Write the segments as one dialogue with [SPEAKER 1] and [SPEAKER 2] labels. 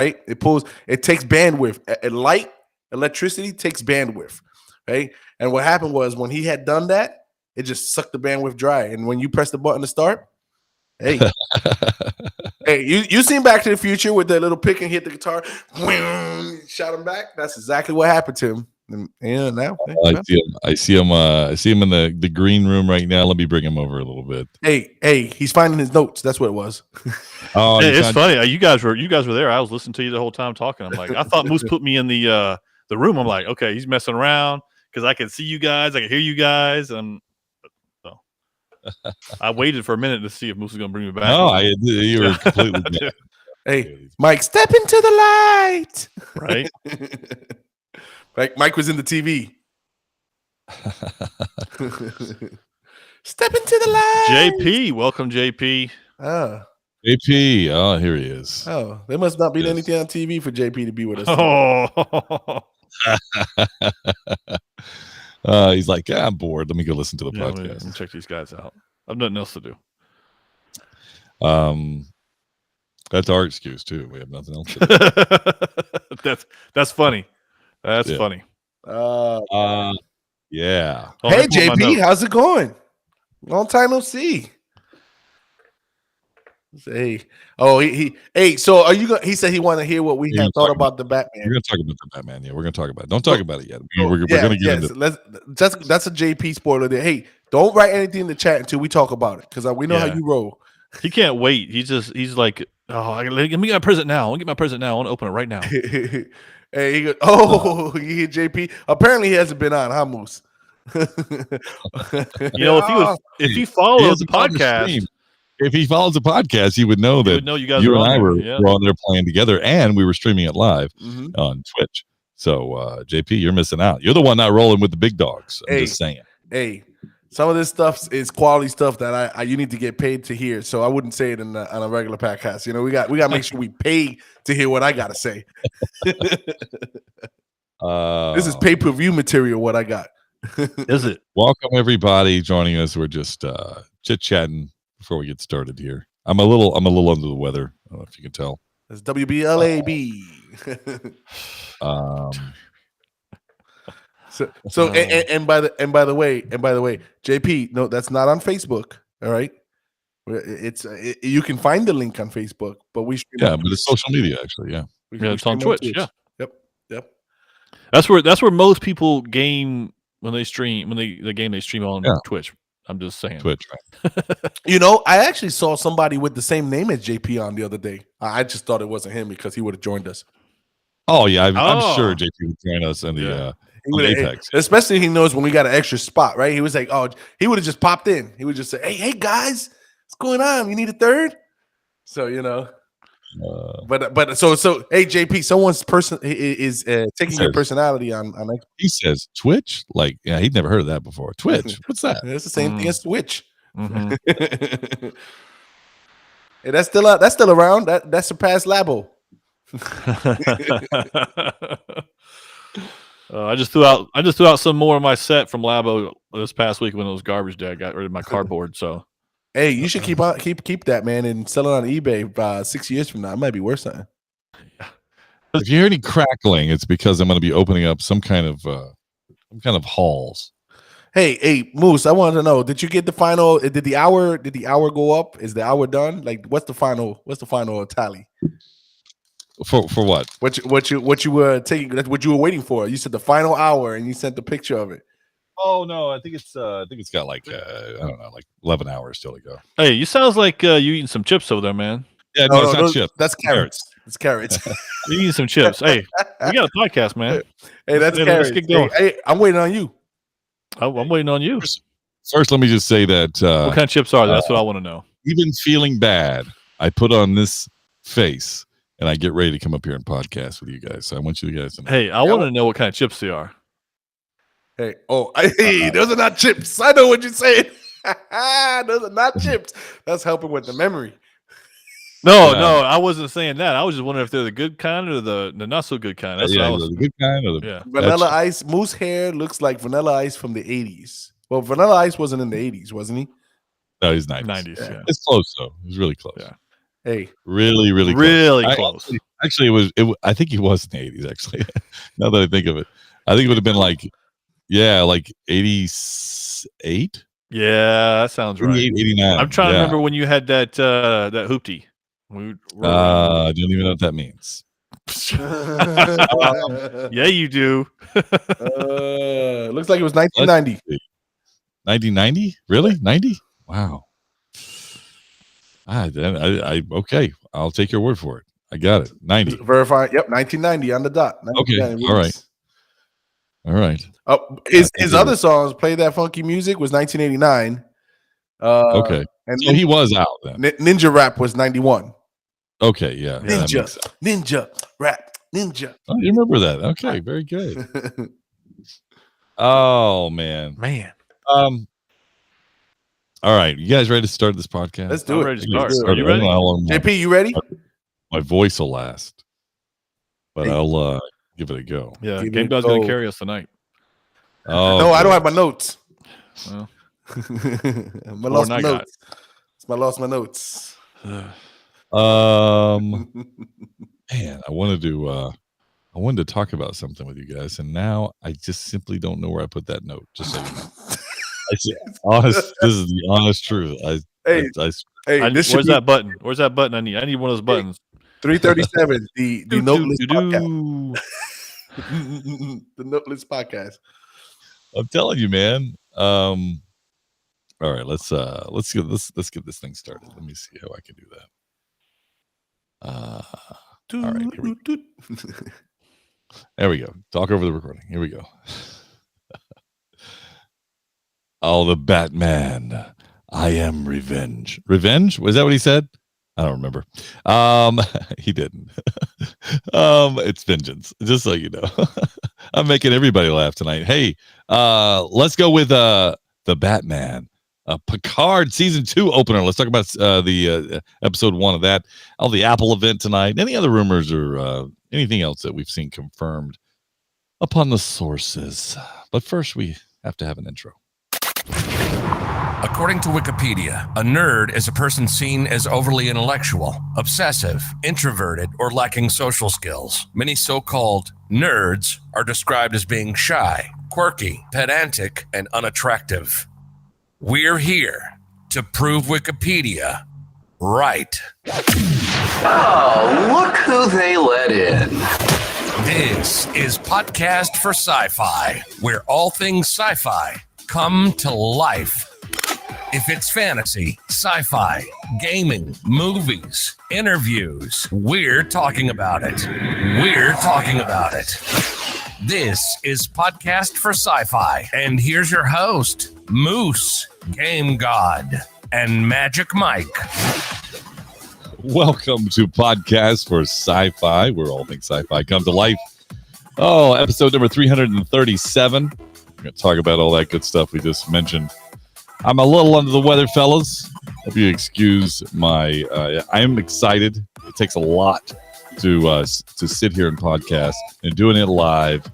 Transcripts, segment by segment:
[SPEAKER 1] right? It takes bandwidth. Light, electricity takes bandwidth, right? And what happened was when he had done that, it just sucked the bandwidth dry. And when you press the button to start, hey, hey, you seen Back to the Future with that little pick and hit the guitar, shot him back. That's exactly what happened to him. And now
[SPEAKER 2] I see him in the green room right now. Let me bring him over a little bit.
[SPEAKER 1] Hey, he's finding his notes. That's what it was.
[SPEAKER 3] Oh, it's funny. You guys were there. I was listening to you the whole time talking. I'm like, I thought Moose put me in the room. I'm like, okay, he's messing around because I can see you guys, I can hear you guys, and so I waited for a minute to see if Moose was going to bring me back.
[SPEAKER 2] No, you were completely.
[SPEAKER 1] Hey, Mike, step into the light.
[SPEAKER 3] Right.
[SPEAKER 1] Like Mike was in the TV. Step into the light.
[SPEAKER 3] JP, welcome, JP.
[SPEAKER 2] JP, oh, here he is.
[SPEAKER 1] Oh, there must not be anything on TV for JP to be with us.
[SPEAKER 2] He's like, yeah, I'm bored. Let me go listen to the podcast.
[SPEAKER 3] Let me check these guys out. I've nothing else to do.
[SPEAKER 2] That's our excuse too. We have nothing else to
[SPEAKER 3] do. That's funny. That's funny.
[SPEAKER 2] Yeah.
[SPEAKER 1] Hey, JP, how's it going? Long time no see. Hey, so are you going? He said he wanted to hear what we had thought about the Batman.
[SPEAKER 2] We're going to talk about the Batman. Yeah, we're going to talk about it. Don't talk about it yet. We're going to get into
[SPEAKER 1] it. That's a JP spoiler there. Hey, don't write anything in the chat until we talk about it because we know how you roll.
[SPEAKER 3] He can't wait. He's like, let me get my present now. I want to get my present now. I want to open it right now.
[SPEAKER 1] Hey, he goes, you hear JP? Apparently he hasn't been on, huh, Moose?
[SPEAKER 3] If he follows the podcast.
[SPEAKER 2] If he follows the podcast, he would know that
[SPEAKER 3] you guys
[SPEAKER 2] you and I were on there playing together, and we were streaming it live on Twitch. So, JP, you're missing out. You're the one not rolling with the big dogs. I'm just saying.
[SPEAKER 1] Hey, some of this stuff is quality stuff that you need to get paid to hear. So I wouldn't say it on a regular podcast. You know, we got to make sure we pay to hear what I got to say. This is pay-per-view material. What I got.
[SPEAKER 3] Is it?
[SPEAKER 2] Welcome everybody joining us. We're just chit-chatting before we get started here. I'm a little under the weather. I don't know if you can tell.
[SPEAKER 1] It's WBLAB. And by the way, JP, no, that's not on Facebook. All right, you can find the link on Facebook, but we
[SPEAKER 2] but it's social media actually. Yeah,
[SPEAKER 3] it's on Twitch. Yeah,
[SPEAKER 1] yep.
[SPEAKER 3] That's where most people game when they stream the game they stream on Twitch. I'm just saying
[SPEAKER 2] Twitch.
[SPEAKER 1] Right? I actually saw somebody with the same name as JP on the other day. I just thought it wasn't him because he would have joined us.
[SPEAKER 2] Oh yeah, I'm sure JP would join us in the Apex.
[SPEAKER 1] Especially he knows when we got an extra spot, right? He was like, he would have just popped in. He would just say, "Hey guys, what's going on? You need a third?" So but hey JP, someone's person is taking your personality on.
[SPEAKER 2] He says Twitch, like he'd never heard of that before. Twitch, what's that?
[SPEAKER 1] It's the same thing as Twitch. Mm-hmm. Hey, that's still around. That surpassed Labo.
[SPEAKER 3] I just threw out some more of my set from Labo this past week when it was garbage day. I got rid of my cardboard. So,
[SPEAKER 1] hey, you should keep that, man, and sell it on eBay 6 years from now. It might be worth something.
[SPEAKER 2] If you hear any crackling, it's because I'm going to be opening up some kind of halls.
[SPEAKER 1] Hey, Moose, I wanted to know: did you get the final? Did the hour go up? Is the hour done? Like, what's the final tally?
[SPEAKER 2] For what?
[SPEAKER 1] What you were taking? That's what you were waiting for. You said the final hour, and you sent the picture of it.
[SPEAKER 2] Oh no, I think it's got like I don't know, like 11 hours still to go.
[SPEAKER 3] Hey, you sounds like you eating some chips over there, man.
[SPEAKER 2] Yeah, no, it's not chips.
[SPEAKER 1] That's carrots. It's carrots.
[SPEAKER 3] You eating some chips? Hey, we got a podcast, man.
[SPEAKER 1] Hey, that's carrots. Hey, I'm waiting on you.
[SPEAKER 3] I'm waiting on you.
[SPEAKER 2] First, let me just say that
[SPEAKER 3] what kind of chips are there? That's what I want to know.
[SPEAKER 2] Even feeling bad, I put on this face. And I get ready to come up here and podcast with you guys. So I want you guys to know.
[SPEAKER 3] Hey, I want to know what kind of chips they are.
[SPEAKER 1] Hey, those are not chips. I know what you're saying. Those are not chips. That's helping with the memory.
[SPEAKER 3] No, I wasn't saying that. I was just wondering if they're the good kind or the not so good kind. That's
[SPEAKER 2] the good kind or
[SPEAKER 1] Vanilla Ice. Moose hair looks like Vanilla Ice from the 80s. Well, Vanilla Ice wasn't in the 80s, wasn't he?
[SPEAKER 2] No, he's 90s.
[SPEAKER 3] 90s, yeah.
[SPEAKER 2] It's close though. It's really close.
[SPEAKER 3] Yeah.
[SPEAKER 1] Hey,
[SPEAKER 2] really
[SPEAKER 3] close.
[SPEAKER 2] Actually, it was. I think he was in the 80s. Actually, now that I think of it, I think it would have been like 88.
[SPEAKER 3] Yeah, that sounds right.
[SPEAKER 2] 89.
[SPEAKER 3] I'm trying to remember when you had that hoopty.
[SPEAKER 2] I don't even know what that means.
[SPEAKER 3] Yeah, you do.
[SPEAKER 1] Looks like it was 1990.
[SPEAKER 2] 1990? Really? 90? Wow. Okay. I'll take your word for it. I got it. 90.
[SPEAKER 1] Verify. Yep, 1990 on the dot.
[SPEAKER 2] Okay. All right.
[SPEAKER 1] His other songs, Play That Funky Music, was 1989.
[SPEAKER 2] Okay.
[SPEAKER 1] And
[SPEAKER 2] so he was out then.
[SPEAKER 1] Ninja Rap was 91.
[SPEAKER 2] Okay, yeah.
[SPEAKER 1] Ninja Rap.
[SPEAKER 2] Oh, you remember that? Okay, very good. Oh man. All right, you guys ready to start this podcast?
[SPEAKER 1] Let's do it.
[SPEAKER 3] Ready to start. Are you ready?
[SPEAKER 1] JP, you ready?
[SPEAKER 2] My voice will last, but I'll give it a go.
[SPEAKER 3] Yeah, Game God's going to carry us tonight.
[SPEAKER 2] Oh
[SPEAKER 1] no, I don't have my notes.
[SPEAKER 3] Well,
[SPEAKER 1] I lost my notes. I lost my notes.
[SPEAKER 2] Man, I wanted to talk about something with you guys, and now I just simply don't know where I put that note. Just so you know. This is the honest truth.
[SPEAKER 3] where's that button? Where's that button? I need one of those buttons.
[SPEAKER 1] 337. The Noteless podcast. The Noteless podcast.
[SPEAKER 2] I'm telling you, man. All right, let's get this thing started. Let me see how I can do that. All right, here we go. There we go. Talk over the recording. Here we go. Oh, the Batman. I am revenge. Revenge? Was that what he said? I don't remember. He didn't. It's vengeance. Just so you know. I'm making everybody laugh tonight. Hey, let's go with the Batman. Picard season 2 opener. Let's talk about the episode 1 of that. All the Apple event tonight. Any other rumors or anything else that we've seen confirmed upon the sources. But first, we have to have an intro.
[SPEAKER 4] According to Wikipedia, a nerd is a person seen as overly intellectual, obsessive, introverted, or lacking social skills. Many so-called nerds are described as being shy, quirky, pedantic, and unattractive. We're here to prove Wikipedia right.
[SPEAKER 5] Oh, look who they let in.
[SPEAKER 4] This is Podcast for Sci-Fi, where all things sci-fi come to life. If it's fantasy, sci-fi, gaming, movies, interviews, we're talking about it. We're talking about it. This is Podcast for Sci-Fi, and here's your host, Moose, Game God, and Magic Mike.
[SPEAKER 2] Welcome to Podcast for Sci-Fi, where all things sci-fi come to life. Oh, episode number 337. We're going to talk about all that good stuff we just mentioned. I'm a little under the weather, fellas. Hope you excuse my. I am excited. It takes a lot to sit here and podcast, and doing it live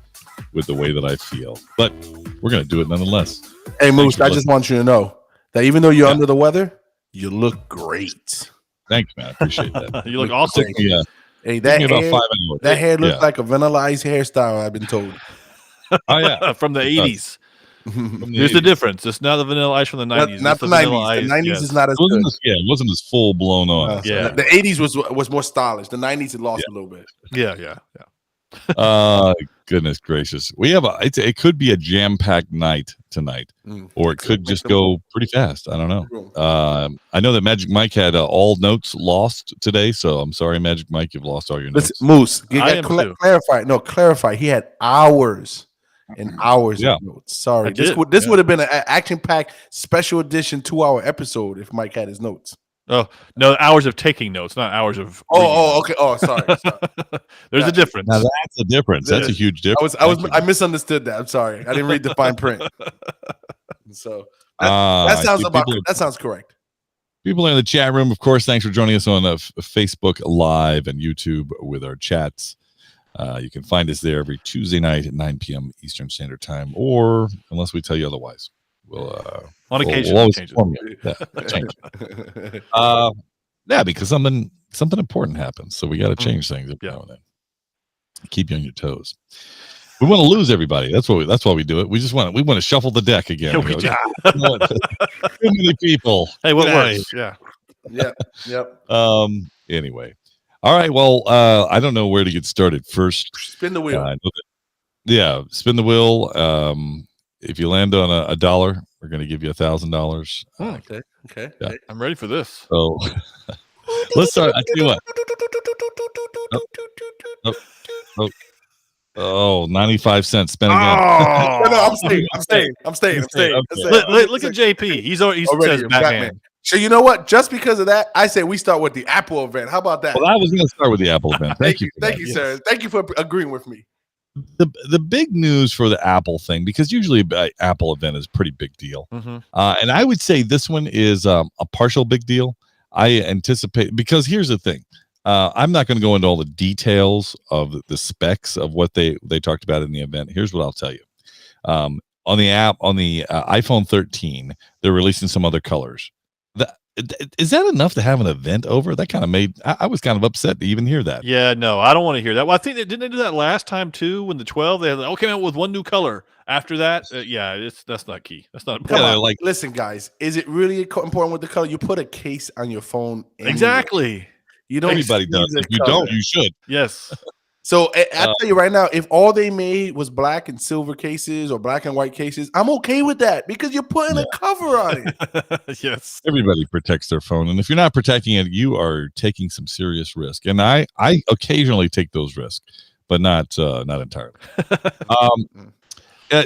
[SPEAKER 2] with the way that I feel. But we're gonna do it nonetheless.
[SPEAKER 1] Hey Moose, I just want you to know that even though you're under the weather, you look great.
[SPEAKER 2] Thanks, man. I appreciate that.
[SPEAKER 3] You look awesome.
[SPEAKER 1] Hey, that hair looks like a Vanilla Ice hairstyle. I've been told.
[SPEAKER 2] Oh yeah,
[SPEAKER 3] from the 80s. Here's the difference. It's not the Vanilla Ice from the 90s.
[SPEAKER 1] Not the 90s. The 90s is not as good.
[SPEAKER 2] It wasn't as full blown on.
[SPEAKER 1] The 80s was more stylish. The 90s it lost a little bit.
[SPEAKER 3] Yeah.
[SPEAKER 2] Goodness gracious. We have it could be a jam-packed night tonight, or it could just go pretty fast. I don't know. I know that Magic Mike had all notes lost today, so I'm sorry, Magic Mike, you've lost all your notes.
[SPEAKER 1] Moose, you got clarify. No, clarify. He had hours and hours of notes. Sorry. This would have been an action-packed special edition 2-hour episode if Mike had his notes.
[SPEAKER 3] Oh, no, hours of taking notes, not hours of
[SPEAKER 1] okay. Oh, sorry.
[SPEAKER 3] There's a difference.
[SPEAKER 2] Now that's a difference. That's a huge difference.
[SPEAKER 1] I misunderstood that. I'm sorry. I didn't read the fine print. So that sounds correct.
[SPEAKER 2] People in the chat room, of course, thanks for joining us on Facebook Live and YouTube with our chats. You can find us there every Tuesday night at 9 p.m. Eastern Standard Time, or unless we tell you otherwise, on occasion, we'll always change it. Yeah, because something important happens, so we got to change things every
[SPEAKER 3] Yeah.
[SPEAKER 2] now and then. Keep you on your toes. We want to lose everybody. That's why we do it. We want to shuffle the deck again.
[SPEAKER 3] Yeah,
[SPEAKER 2] We
[SPEAKER 3] we
[SPEAKER 2] go,
[SPEAKER 3] do.
[SPEAKER 2] "Ah, you know what? Too many people.
[SPEAKER 3] Hey, what
[SPEAKER 2] Get outta
[SPEAKER 3] works? Yeah.
[SPEAKER 1] Yep.
[SPEAKER 2] Anyway. All right. Well, I don't know where to get started first.
[SPEAKER 1] Spin the wheel.
[SPEAKER 2] I know that- yeah, spin the wheel. If you land on a dollar, we're going to give you $1,000.
[SPEAKER 1] Okay.
[SPEAKER 2] Yeah.
[SPEAKER 3] I'm ready for this.
[SPEAKER 2] So let's start. I tell you what. Oh, 95 cents. Spin again.
[SPEAKER 3] Oh,
[SPEAKER 1] No, I'm staying.
[SPEAKER 2] Okay.
[SPEAKER 3] look at JP. He's
[SPEAKER 1] Already
[SPEAKER 3] says
[SPEAKER 1] a
[SPEAKER 3] Batman.
[SPEAKER 1] So you know what? Just because of that, I say we start with the Apple event. How about that?
[SPEAKER 2] Well, I was going to start with the Apple event. Thank you.
[SPEAKER 1] Thank you, sir. Thank you for agreeing with me.
[SPEAKER 2] The big news for the Apple thing, because usually an Apple event is a pretty big deal.
[SPEAKER 3] Mhm.
[SPEAKER 2] And I would say this one is a partial big deal. I anticipate, because here's the thing. I'm not going to go into all the details of the specs of what they talked about in the event. Here's what I'll tell you. On the iPhone 13, they're releasing some other colors. Is that enough to have an event over? That kind of made I was kind of upset to even hear that.
[SPEAKER 3] Yeah, no, I don't want to hear that. Well, I think didn't they do that last time too? When the 12, they had came out with one new color. After that, that's not key. That's not
[SPEAKER 2] Yeah, they're like,
[SPEAKER 1] Listen, guys, is it really important with the color? You put a case on your phone. Anyway.
[SPEAKER 3] exactly.
[SPEAKER 1] You don't.
[SPEAKER 2] everybody does.
[SPEAKER 1] see the
[SPEAKER 2] If you
[SPEAKER 1] color.
[SPEAKER 2] don't, you should.
[SPEAKER 3] Yes.
[SPEAKER 1] So I'll tell you right now, if all they made was black and silver cases or black and white cases, I'm okay with that because you're putting a cover on it.
[SPEAKER 3] Yes.
[SPEAKER 2] Everybody protects their phone, and if you're not protecting it, you are taking some serious risk. And I occasionally take those risks, but not entirely.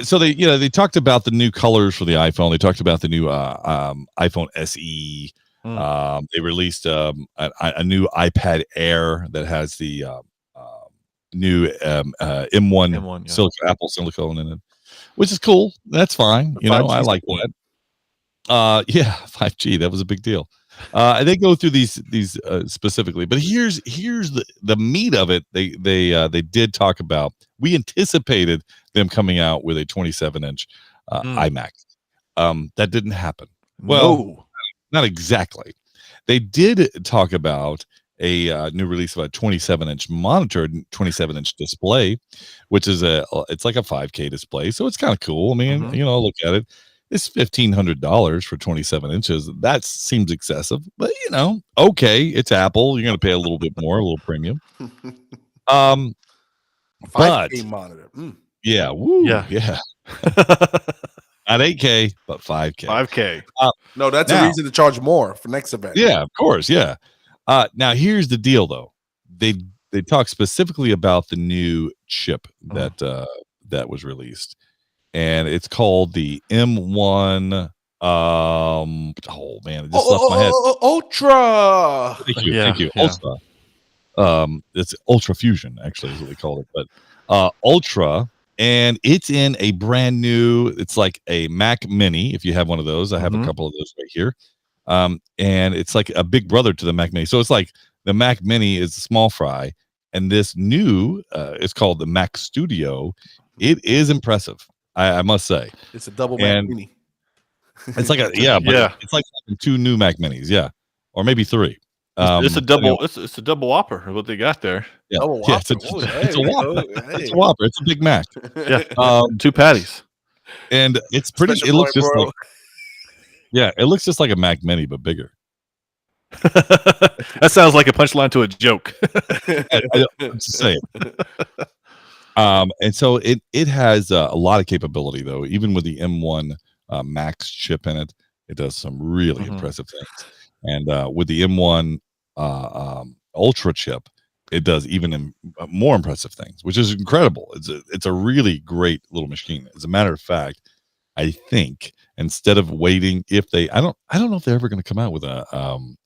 [SPEAKER 2] So they talked about the new colors for the iPhone. They talked about the new iPhone SE. They released a new iPad Air that has the new M1 Apple silicone in it, which is cool. That's fine. I like that. 5G, that was a big deal. They go through these specifically, but here's the meat of it. They did talk about. We anticipated them coming out with a 27-inch iMac. That didn't happen. Well,
[SPEAKER 3] No.
[SPEAKER 2] not exactly. They did talk about a new release of a 27-inch monitor, 27-inch display, which is it's like a 5K display, so it's kind of cool. I mean, look at it. It's $1,500 for 27 inches. That seems excessive, but okay, it's Apple. You're going to pay a little bit more, a little premium.
[SPEAKER 1] 5K monitor.
[SPEAKER 2] Yeah, woo,
[SPEAKER 3] Yeah.
[SPEAKER 2] Not 8K, but 5K.
[SPEAKER 3] 5K.
[SPEAKER 1] No, that's
[SPEAKER 2] now,
[SPEAKER 1] a reason to charge more for next event.
[SPEAKER 2] Yeah, of course. Yeah. Now here's the deal, though. They talk specifically about the new chip that was released, and it's called the M1. Oh man, it just left my head.
[SPEAKER 1] Ultra.
[SPEAKER 2] Thank you.
[SPEAKER 3] Yeah.
[SPEAKER 2] Ultra. It's Ultra Fusion, actually, is what they call it. But Ultra, and it's in a brand new. It's like a Mac Mini. If you have one of those, I have a couple of those right here. And it's like a big brother to the Mac Mini. So it's like the Mac Mini is a small fry, and this new it's called the Mac Studio. It is impressive, I must say.
[SPEAKER 1] It's a double Mac Mini.
[SPEAKER 2] It's like it's like two new Mac Minis, or maybe three.
[SPEAKER 3] It's a double. It's a double whopper. Is what they got there.
[SPEAKER 2] Yeah,
[SPEAKER 1] it's
[SPEAKER 2] a Whopper. It's a Whopper. It's a Big Mac.
[SPEAKER 3] Yeah, 2 patties,
[SPEAKER 2] and it's pretty. It looks just like. Yeah, it looks just like a Mac Mini, but bigger.
[SPEAKER 3] That sounds like a punchline to a joke.
[SPEAKER 2] I'm just saying. And so it has a lot of capability, though. Even with the M1 Max chip in it, it does some really impressive things. And with the M1 Ultra chip, it does even more impressive things, which is incredible. It's a really great little machine. As a matter of fact, I think instead of waiting, I don't know if they're ever going to come out with a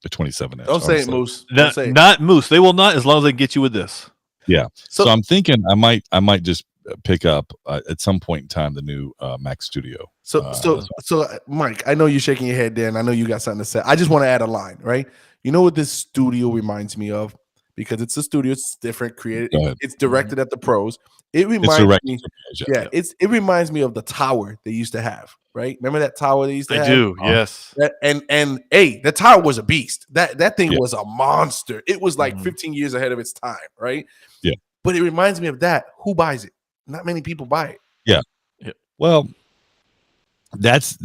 [SPEAKER 2] 27-inch.
[SPEAKER 1] Don't say it, Moose.
[SPEAKER 3] Not Moose. They will not, as long as they get you with this.
[SPEAKER 2] Yeah. So I'm thinking I might just pick up at some point in time the new Mac Studio.
[SPEAKER 1] So Mike, I know you're shaking your head there, and I know you got something to say. I just want to add a line, right? You know what this studio reminds me of? because it's a studio. It's different. Created.
[SPEAKER 2] Go ahead.
[SPEAKER 1] It's directed at the pros. It
[SPEAKER 2] It's
[SPEAKER 1] reminds
[SPEAKER 2] direct.
[SPEAKER 1] me. Yeah, it reminds me of the tower they used to have. Right? Remember that tower they used to have?
[SPEAKER 3] I do. Yes.
[SPEAKER 1] And hey, the tower was a beast. That thing
[SPEAKER 2] Yeah.
[SPEAKER 1] was a monster. It was like
[SPEAKER 3] Mhm.
[SPEAKER 1] 15 years ahead of its time. Right?
[SPEAKER 2] Yeah.
[SPEAKER 1] But it reminds me of that. Who buys it? Not many people buy it.
[SPEAKER 2] Well, that's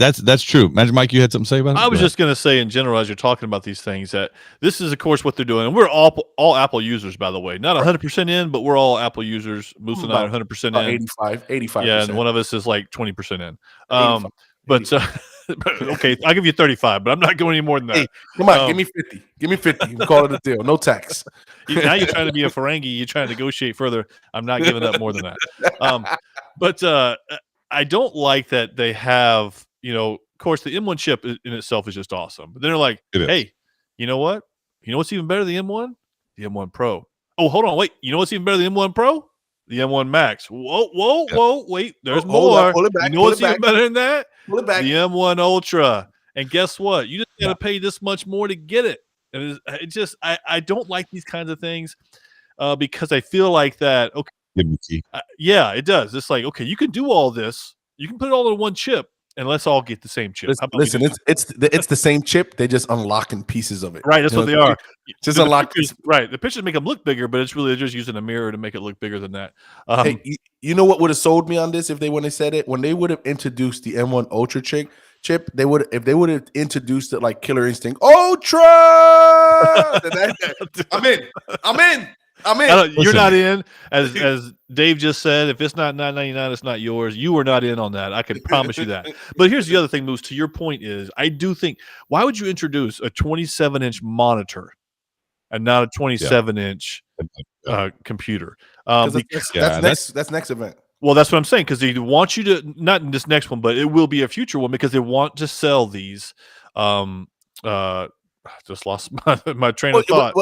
[SPEAKER 2] true. Magic Mike, you had something to say about it?
[SPEAKER 3] I was
[SPEAKER 2] Go
[SPEAKER 3] just going to say, in general, as you're talking about these things, that this is, of course, what they're doing. And we're all Apple users, by the way. Not 100% in, but we're all Apple users. Moose and I are 100%
[SPEAKER 1] About
[SPEAKER 3] in.
[SPEAKER 1] 85%.
[SPEAKER 3] Yeah, and one of us is like 20% in.
[SPEAKER 1] 85.
[SPEAKER 3] But okay, I'll give you 35, but I'm not going any more than that.
[SPEAKER 1] Hey, come on, give me 50. Give me 50. We call it a deal. No tax.
[SPEAKER 3] Now you're trying to be a Ferengi. You're trying to negotiate further. I'm not giving up more than that. But I don't like that they have, of course, the M1 chip in itself is just awesome. But then they're like, hey, you know what? You know what's even better than the M1? The M1 Pro. Oh, hold on. Wait. You know what's even better than the M1 Pro? The M1 Max. Whoa. Wait. There's more.
[SPEAKER 1] Pull it back,
[SPEAKER 3] you know what's even better than that?
[SPEAKER 1] Pull it back.
[SPEAKER 3] The M1 Ultra. And guess what? You just got to pay this much more to get it. And I don't like these kinds of things because I feel like that, okay. Yeah, it does. It's like, okay, you can do all this. You can put it all in one chip, and let's all get the same chip.
[SPEAKER 1] Listen, it's the same chip. They're just unlocking pieces of it.
[SPEAKER 3] Right, that's what they are.
[SPEAKER 1] Just
[SPEAKER 3] the
[SPEAKER 1] unlock.
[SPEAKER 3] Pictures, right, the pictures make them look bigger, but it's really just using a mirror to make it look bigger than that.
[SPEAKER 1] Hey, you know what would have sold me on this if they wouldn't have said it? When they would have introduced the M1 Ultra chip, they would have introduced it like Killer Instinct Ultra. I'm in.
[SPEAKER 3] You're not in, as Dave just said. If it's not $9.99, it's not yours. You are not in on that. I can promise you that. But here's the other thing, Moose. To your point is, I do think, why would you introduce a 27-inch monitor and not a 27-inch computer?
[SPEAKER 1] That's next event.
[SPEAKER 3] Well, that's what I'm saying, because they want you to, not in this next one, but it will be a future one, because they want to sell these. Just lost my train of thought.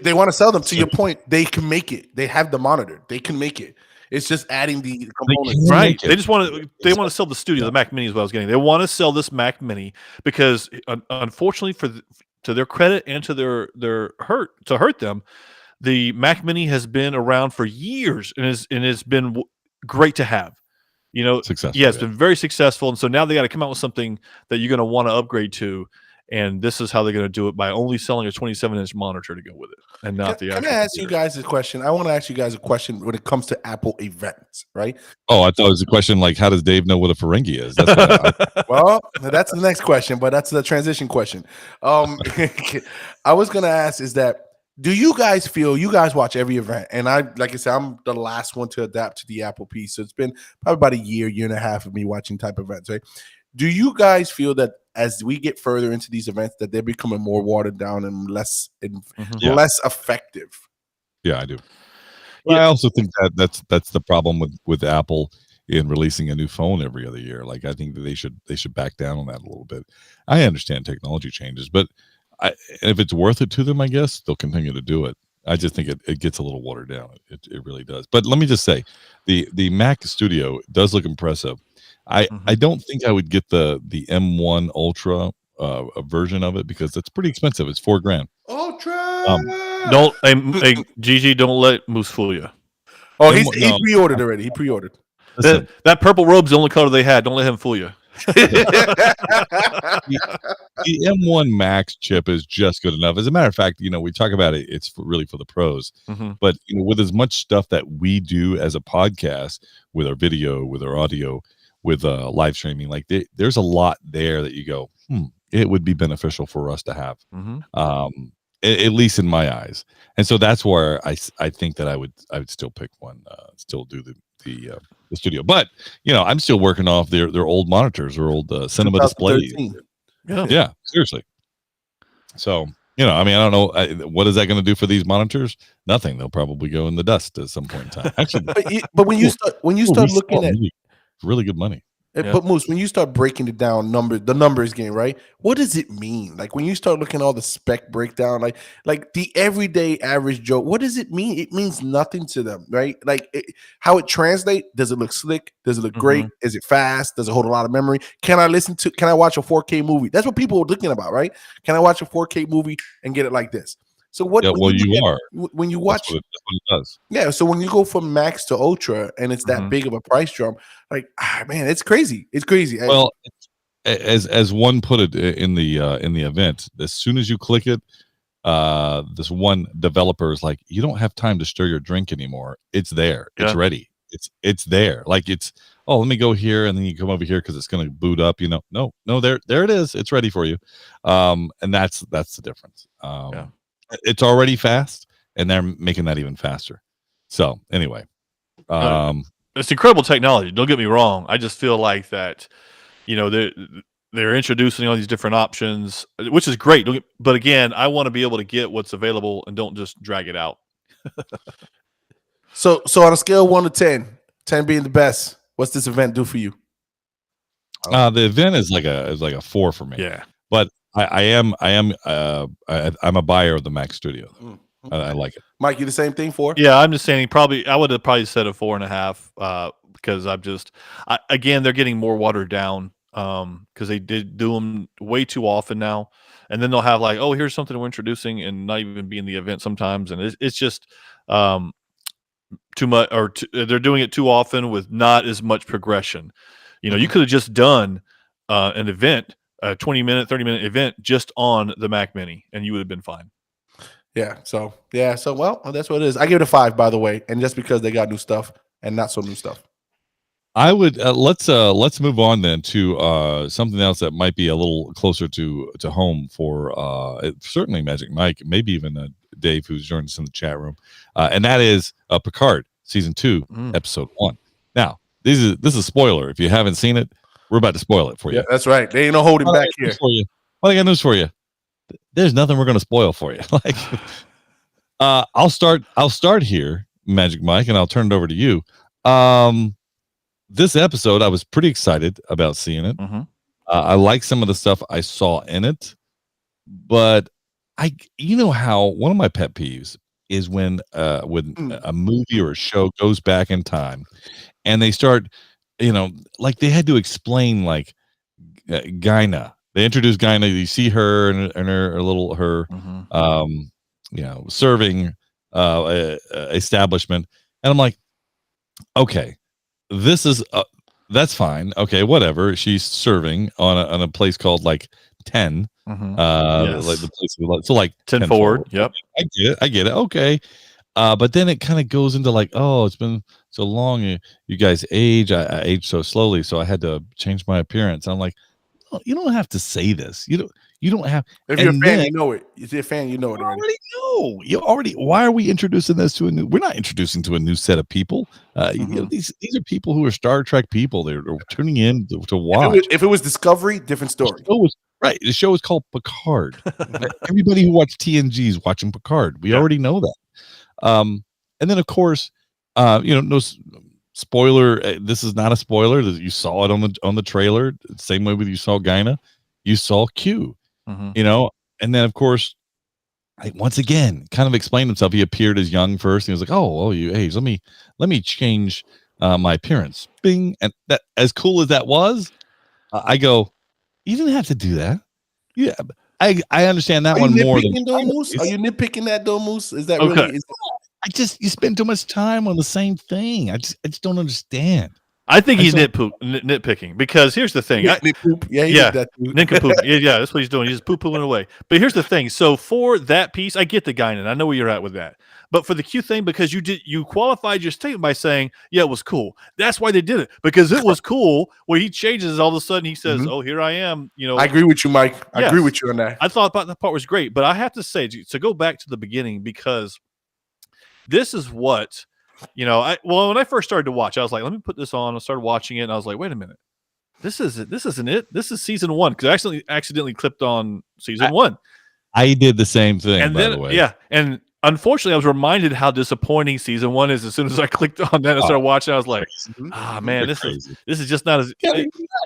[SPEAKER 1] They want to sell them. To your point, they can make it. They have the monitor. They can make it. It's just adding the components.
[SPEAKER 3] Right. They just want to. They want to sell the studio. The Mac Mini is what I was getting. They want to sell this Mac Mini because, unfortunately, to their credit and to their hurt them, the Mac Mini has been around for years and it's been great to have.
[SPEAKER 2] Successful.
[SPEAKER 3] Yeah, it's been very successful, and so now they got to come out with something that you're going to want to upgrade to. And this is how they're going to do it, by only selling a 27-inch monitor to go with it, and not the.
[SPEAKER 1] Can I ask you guys a question? I want to ask you guys a question when it comes to Apple events, right?
[SPEAKER 2] Oh, I thought it was a question like, how does Dave know what a Ferengi is?
[SPEAKER 1] Well, that's the next question, but that's the transition question. I was going to ask is that, do you guys feel, you guys watch every event, and like I said, I'm the last one to adapt to the Apple piece, so it's been probably about a year and a half of me watching type events, right? Do you guys feel that as we get further into these events that they're becoming more watered down and less effective?
[SPEAKER 2] Yeah, I do. Well, I also think that's the problem with Apple in releasing a new phone every other year. Like, I think that they should back down on that a little bit. I understand technology changes, but if it's worth it to them, I guess they'll continue to do it. I just think it gets a little watered down. It really does. But let me just say, the Mac Studio does look impressive. I don't think I would get the M1 Ultra version of it because it's pretty expensive. It's $4,000.
[SPEAKER 1] Ultra.
[SPEAKER 3] Hey, Gigi, don't let Moose fool you.
[SPEAKER 1] Oh, he pre-ordered already. He pre-ordered.
[SPEAKER 3] That purple robe's the only color they had. Don't let him fool you.
[SPEAKER 2] The M1 Max chip is just good enough. As a matter of fact, we talk about it. It's really for the pros. But with as much stuff that we do as a podcast, with our video, with our audio, with live streaming, like there's a lot there that you go, it would be beneficial for us to have, at least in my eyes. And so that's where I think that I would still pick one, still do the studio. But I'm still working off their old monitors or old cinema displays. Yeah, seriously. So I don't know, what is that going to do for these monitors? Nothing. They'll probably go in the dust at some point in time. Actually,
[SPEAKER 1] but when you start looking at
[SPEAKER 2] really good money.
[SPEAKER 1] But Moose, when you start breaking it down, the numbers game, right? What does it mean? Like when you start looking at all the spec breakdown, like the everyday average Joe, what does it mean? It means nothing to them, right? Like how it translates. Does it look slick? Does it look great? Is it fast? Does it hold a lot of memory? Can I watch a 4K movie? That's what people are looking about, right? Can I watch a 4K movie and get it like this? So what?
[SPEAKER 2] Yeah,
[SPEAKER 1] when
[SPEAKER 2] well,
[SPEAKER 1] you
[SPEAKER 2] you
[SPEAKER 1] look
[SPEAKER 2] are.
[SPEAKER 1] at- when you watch,
[SPEAKER 2] That's what it does.
[SPEAKER 1] yeah. So when you go from max to ultra, and it's that
[SPEAKER 3] Mhm.
[SPEAKER 1] big of a price jump, like man, it's crazy. It's crazy.
[SPEAKER 2] Well, as one put it in the event, as soon as you click it, this one developer is like, you don't have time to stir your drink anymore. It's there. It's
[SPEAKER 3] Yeah.
[SPEAKER 2] ready. It's there. Like it's, oh, let me go here, and then you come over here because it's going to boot up. No, there it is. It's ready for you. And that's the difference.
[SPEAKER 3] Yeah.
[SPEAKER 2] It's already fast, and they're making that even faster. So anyway,
[SPEAKER 3] It's incredible technology. Don't get me wrong. I just feel like that, they're introducing all these different options, which is great. But again, I want to be able to get what's available and don't just drag it out.
[SPEAKER 1] so on a scale of 1 to 10, 10 being the best, what's this event do for you?
[SPEAKER 2] the event is like a 4 for me.
[SPEAKER 3] Yeah.
[SPEAKER 2] But I'm a buyer of the Mac Studio. I like it.
[SPEAKER 1] Mike, you the same thing for?
[SPEAKER 3] Yeah, I'm just saying I would have probably said a 4.5 because again, they're getting more watered down because they did do them way too often now. And then they'll have like, oh, here's something we're introducing and not even be in the event sometimes. And it's just too much, or they're doing it too often with not as much progression. You could have just done an event, a 20-minute, 30-minute event just on the Mac Mini, and you would have been fine.
[SPEAKER 1] Yeah. So well, that's what it is. I give it a 5, by the way, and just because they got new stuff and not so new stuff.
[SPEAKER 2] I would let's move on then to something else that might be a little closer to home for certainly Magic Mike, maybe even Dave, who's joined us in the chat room, and that is Picard season 2, episode 1. Now, this is a spoiler. If you haven't seen it, we're about to spoil it for you.
[SPEAKER 1] Yeah, that's right. They ain't no holding back here.
[SPEAKER 2] Well, I got news for you. There's nothing we're going to spoil for you. Like, I'll start here, Magic Mike, and I'll turn it over to you. This episode, I was pretty excited about seeing it. I like some of the stuff I saw in it, but how one of my pet peeves is when a movie or a show goes back in time and they start, like they had to explain like Gyna. They introduced Gyna. You see her and her serving establishment, and I'm like, okay, this is that's fine. Okay, whatever. She's serving on a place called like 10.
[SPEAKER 3] Yes.
[SPEAKER 2] Like the place, so like
[SPEAKER 3] 10 forward. Yep.
[SPEAKER 2] I get it. Okay. But then it kind of goes into like, oh, it's been so long. You guys age. I age so slowly, so I had to change my appearance. I'm like, oh, you don't have to say this. You don't have.
[SPEAKER 1] If you're a fan, you know it. If you're a fan, you know it already.
[SPEAKER 2] You already. Why are we introducing this to a new? We're not introducing to a new set of people. These are people who are Star Trek people. They're tuning in to watch.
[SPEAKER 1] If it was Discovery, different story.
[SPEAKER 2] Right. The show is called Picard. Everybody who watched TNG is watching Picard. We already know that. And then of course, no spoiler. This is not a spoiler. You saw it on the trailer. Same way with you saw Gyna, you saw Q. And then of course, once again, kind of explained himself. He appeared as young first. He was like, "Oh, you age. Let me change my appearance." Bing, and that, as cool as that was, I go, you didn't have to do that. Yeah, I understand that one more than
[SPEAKER 1] Moose. Are you nitpicking that though, Moose? Is that
[SPEAKER 3] Okay.
[SPEAKER 1] really?
[SPEAKER 2] You spend too much time on the same thing. I just don't understand.
[SPEAKER 3] I think he's nitpicking because here's the thing.
[SPEAKER 1] Nincompoop.
[SPEAKER 3] Yeah, that's what he's doing. He's just poo-pooing away. But here's the thing. So for that piece, I get the guy, and I know where you're at with that. But for the Q thing, because you qualified your statement by saying, yeah, it was cool. That's why they did it, because it was cool. Where he changes, all of a sudden he says, "Oh, here I am."
[SPEAKER 1] I agree with you, Mike. I
[SPEAKER 3] Yes.
[SPEAKER 1] agree with you on that.
[SPEAKER 3] I thought that part was great, but I have to say, to go back to the beginning, because this is what. When I first started to watch, I was like, let me put this on. I started watching it, and I was like, wait a minute. This isn't it. This is season 1, because I accidentally clicked on season 1.
[SPEAKER 2] I did the same thing,
[SPEAKER 3] and
[SPEAKER 2] by the way.
[SPEAKER 3] Yeah. And unfortunately, I was reminded how disappointing season 1 is as soon as I clicked on that and started watching. I was like, man, this is just not as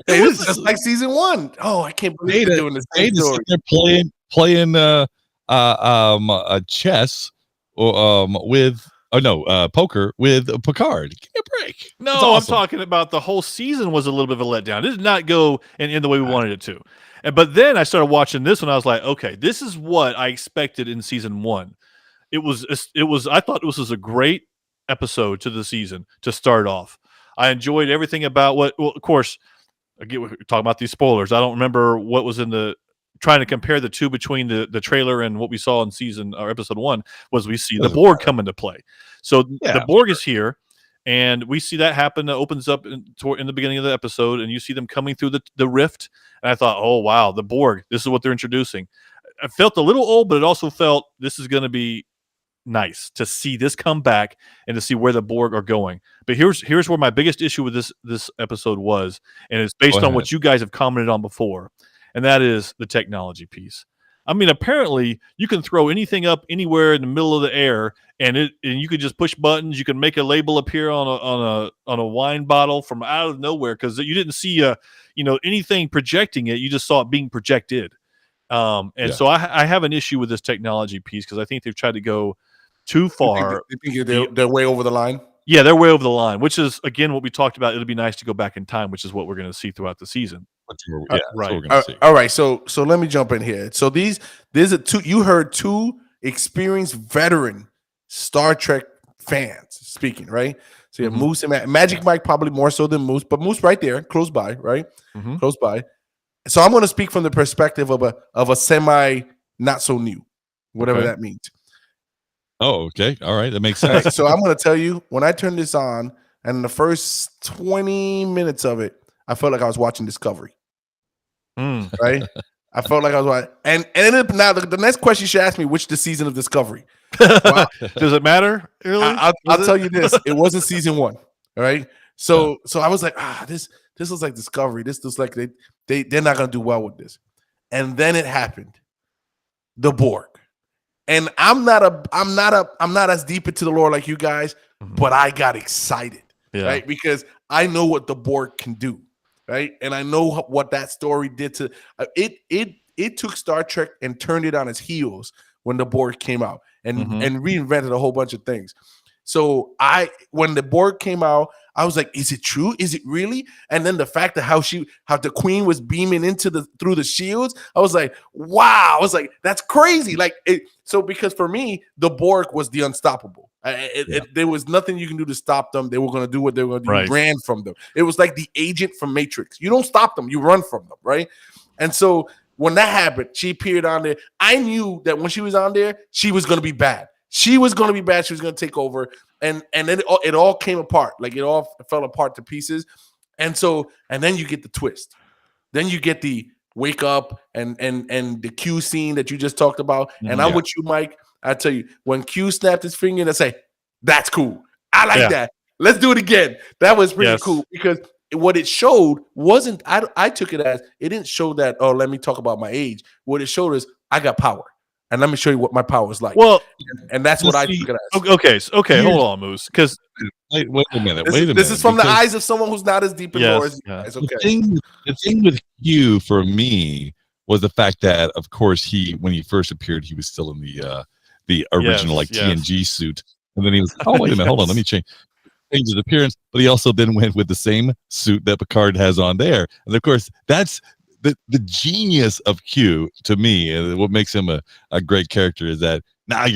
[SPEAKER 1] This is just like season 1. Oh, I can't believe they're doing this.
[SPEAKER 2] They're playing chess with Oh no, poker with Picard. Give me a break.
[SPEAKER 3] No,
[SPEAKER 2] It's awesome.
[SPEAKER 3] I'm talking about the whole season was a little bit of a letdown. It did not go in the way we wanted it to. But then I started watching this one. I was like, okay, this is what I expected in season 1. It was. I thought this was a great episode to the season to start off. I enjoyed everything about what. Well, of course, again, we're talking about these spoilers. I don't remember what was in the. Trying to compare the two between the trailer and what we saw in season or episode 1 was we see the Borg come into play. So the Borg is here, and we see that happen. It opens up in the beginning of the episode, and you see them coming through the rift. And I thought, oh wow, the Borg. This is what they're introducing. I felt a little old, but it also felt this is going to be nice to see this come back and to see where the Borg are going. But here's where my biggest issue with this episode was, and it's based on what you guys have commented on before. And that is the technology piece. I mean, apparently you can throw anything up anywhere in the middle of the air, and you could just push buttons. You can make a label appear on a wine bottle from out of nowhere because you didn't see anything projecting it. You just saw it being projected. So I have an issue with this technology piece because I think they've tried to go too far.
[SPEAKER 1] You think they're way over the line?
[SPEAKER 3] Yeah, they're way over the line, which is again what we talked about. It'll be nice to go back in time, which is what we're going to see throughout the season.
[SPEAKER 2] Right.
[SPEAKER 1] All right. So let me jump in here. So there's two. You heard two experienced veteran Star Trek fans speaking, right? So you have Moose and Magic Mike, probably more so than Moose, but Moose right there, close by, right? Close by. So I'm going to speak from the perspective of a semi not so new, whatever that means.
[SPEAKER 2] Oh, okay. All right. That makes sense.
[SPEAKER 1] Right, so I'm going to tell you, when I turned this on, and in the first 20 minutes of it, I felt like I was watching Discovery. Right? I felt like I was watching. And now the next question you should ask me, which the season of Discovery? Well,
[SPEAKER 3] does it matter? Really?
[SPEAKER 1] I'll tell you this. It wasn't season 1. All right. So I was like, this looks like Discovery. This looks like they're not going to do well with this. And then it happened. The Borg. And I'm not as deep into the lore like you guys, but I got excited, right? Because I know what the Borg can do, right? And I know what that story did to it. It took Star Trek and turned it on its heels when the Borg came out and reinvented a whole bunch of things. So when the Borg came out, I was like, is it true? Is it really? And then the fact that how the Queen was beaming through the shields, I was like, wow. I was like, that's crazy. So because for me, the Borg was the unstoppable. There was nothing you can do to stop them. They were going to do what they were going to do. Right. You ran from them. It was like the agent from Matrix. You don't stop them. You run from them, right? And so when that happened, she appeared on there. I knew that when she was on there, she was going to be bad. She was going to be bad. She was going to take over. And then it all came apart. Like it all fell apart to pieces. And then you get the twist. Then you get the wake up and the Q scene that you just talked about. And I'm with you, Mike. I tell you, when Q snapped his finger and I say, that's cool. I like that. Let's do it again. That was pretty cool because what it showed wasn't, I took it as, it didn't show that, oh, let me talk about my age. What it showed is I got power. And let me show you what my power is like. Well, and that's what I took it as.
[SPEAKER 3] Okay, hold on, Moose. Because
[SPEAKER 2] wait a minute.
[SPEAKER 1] This is from the eyes of someone who's not as deep in lore as you guys. Okay.
[SPEAKER 2] The thing with Q for me was the fact that, of course, when he first appeared, he was still in the original TNG suit, and then he was, oh wait a minute, hold on, let me change his appearance. But he also then went with the same suit that Picard has on there, and of course, that's the genius of Q to me, and what makes him a great character is that now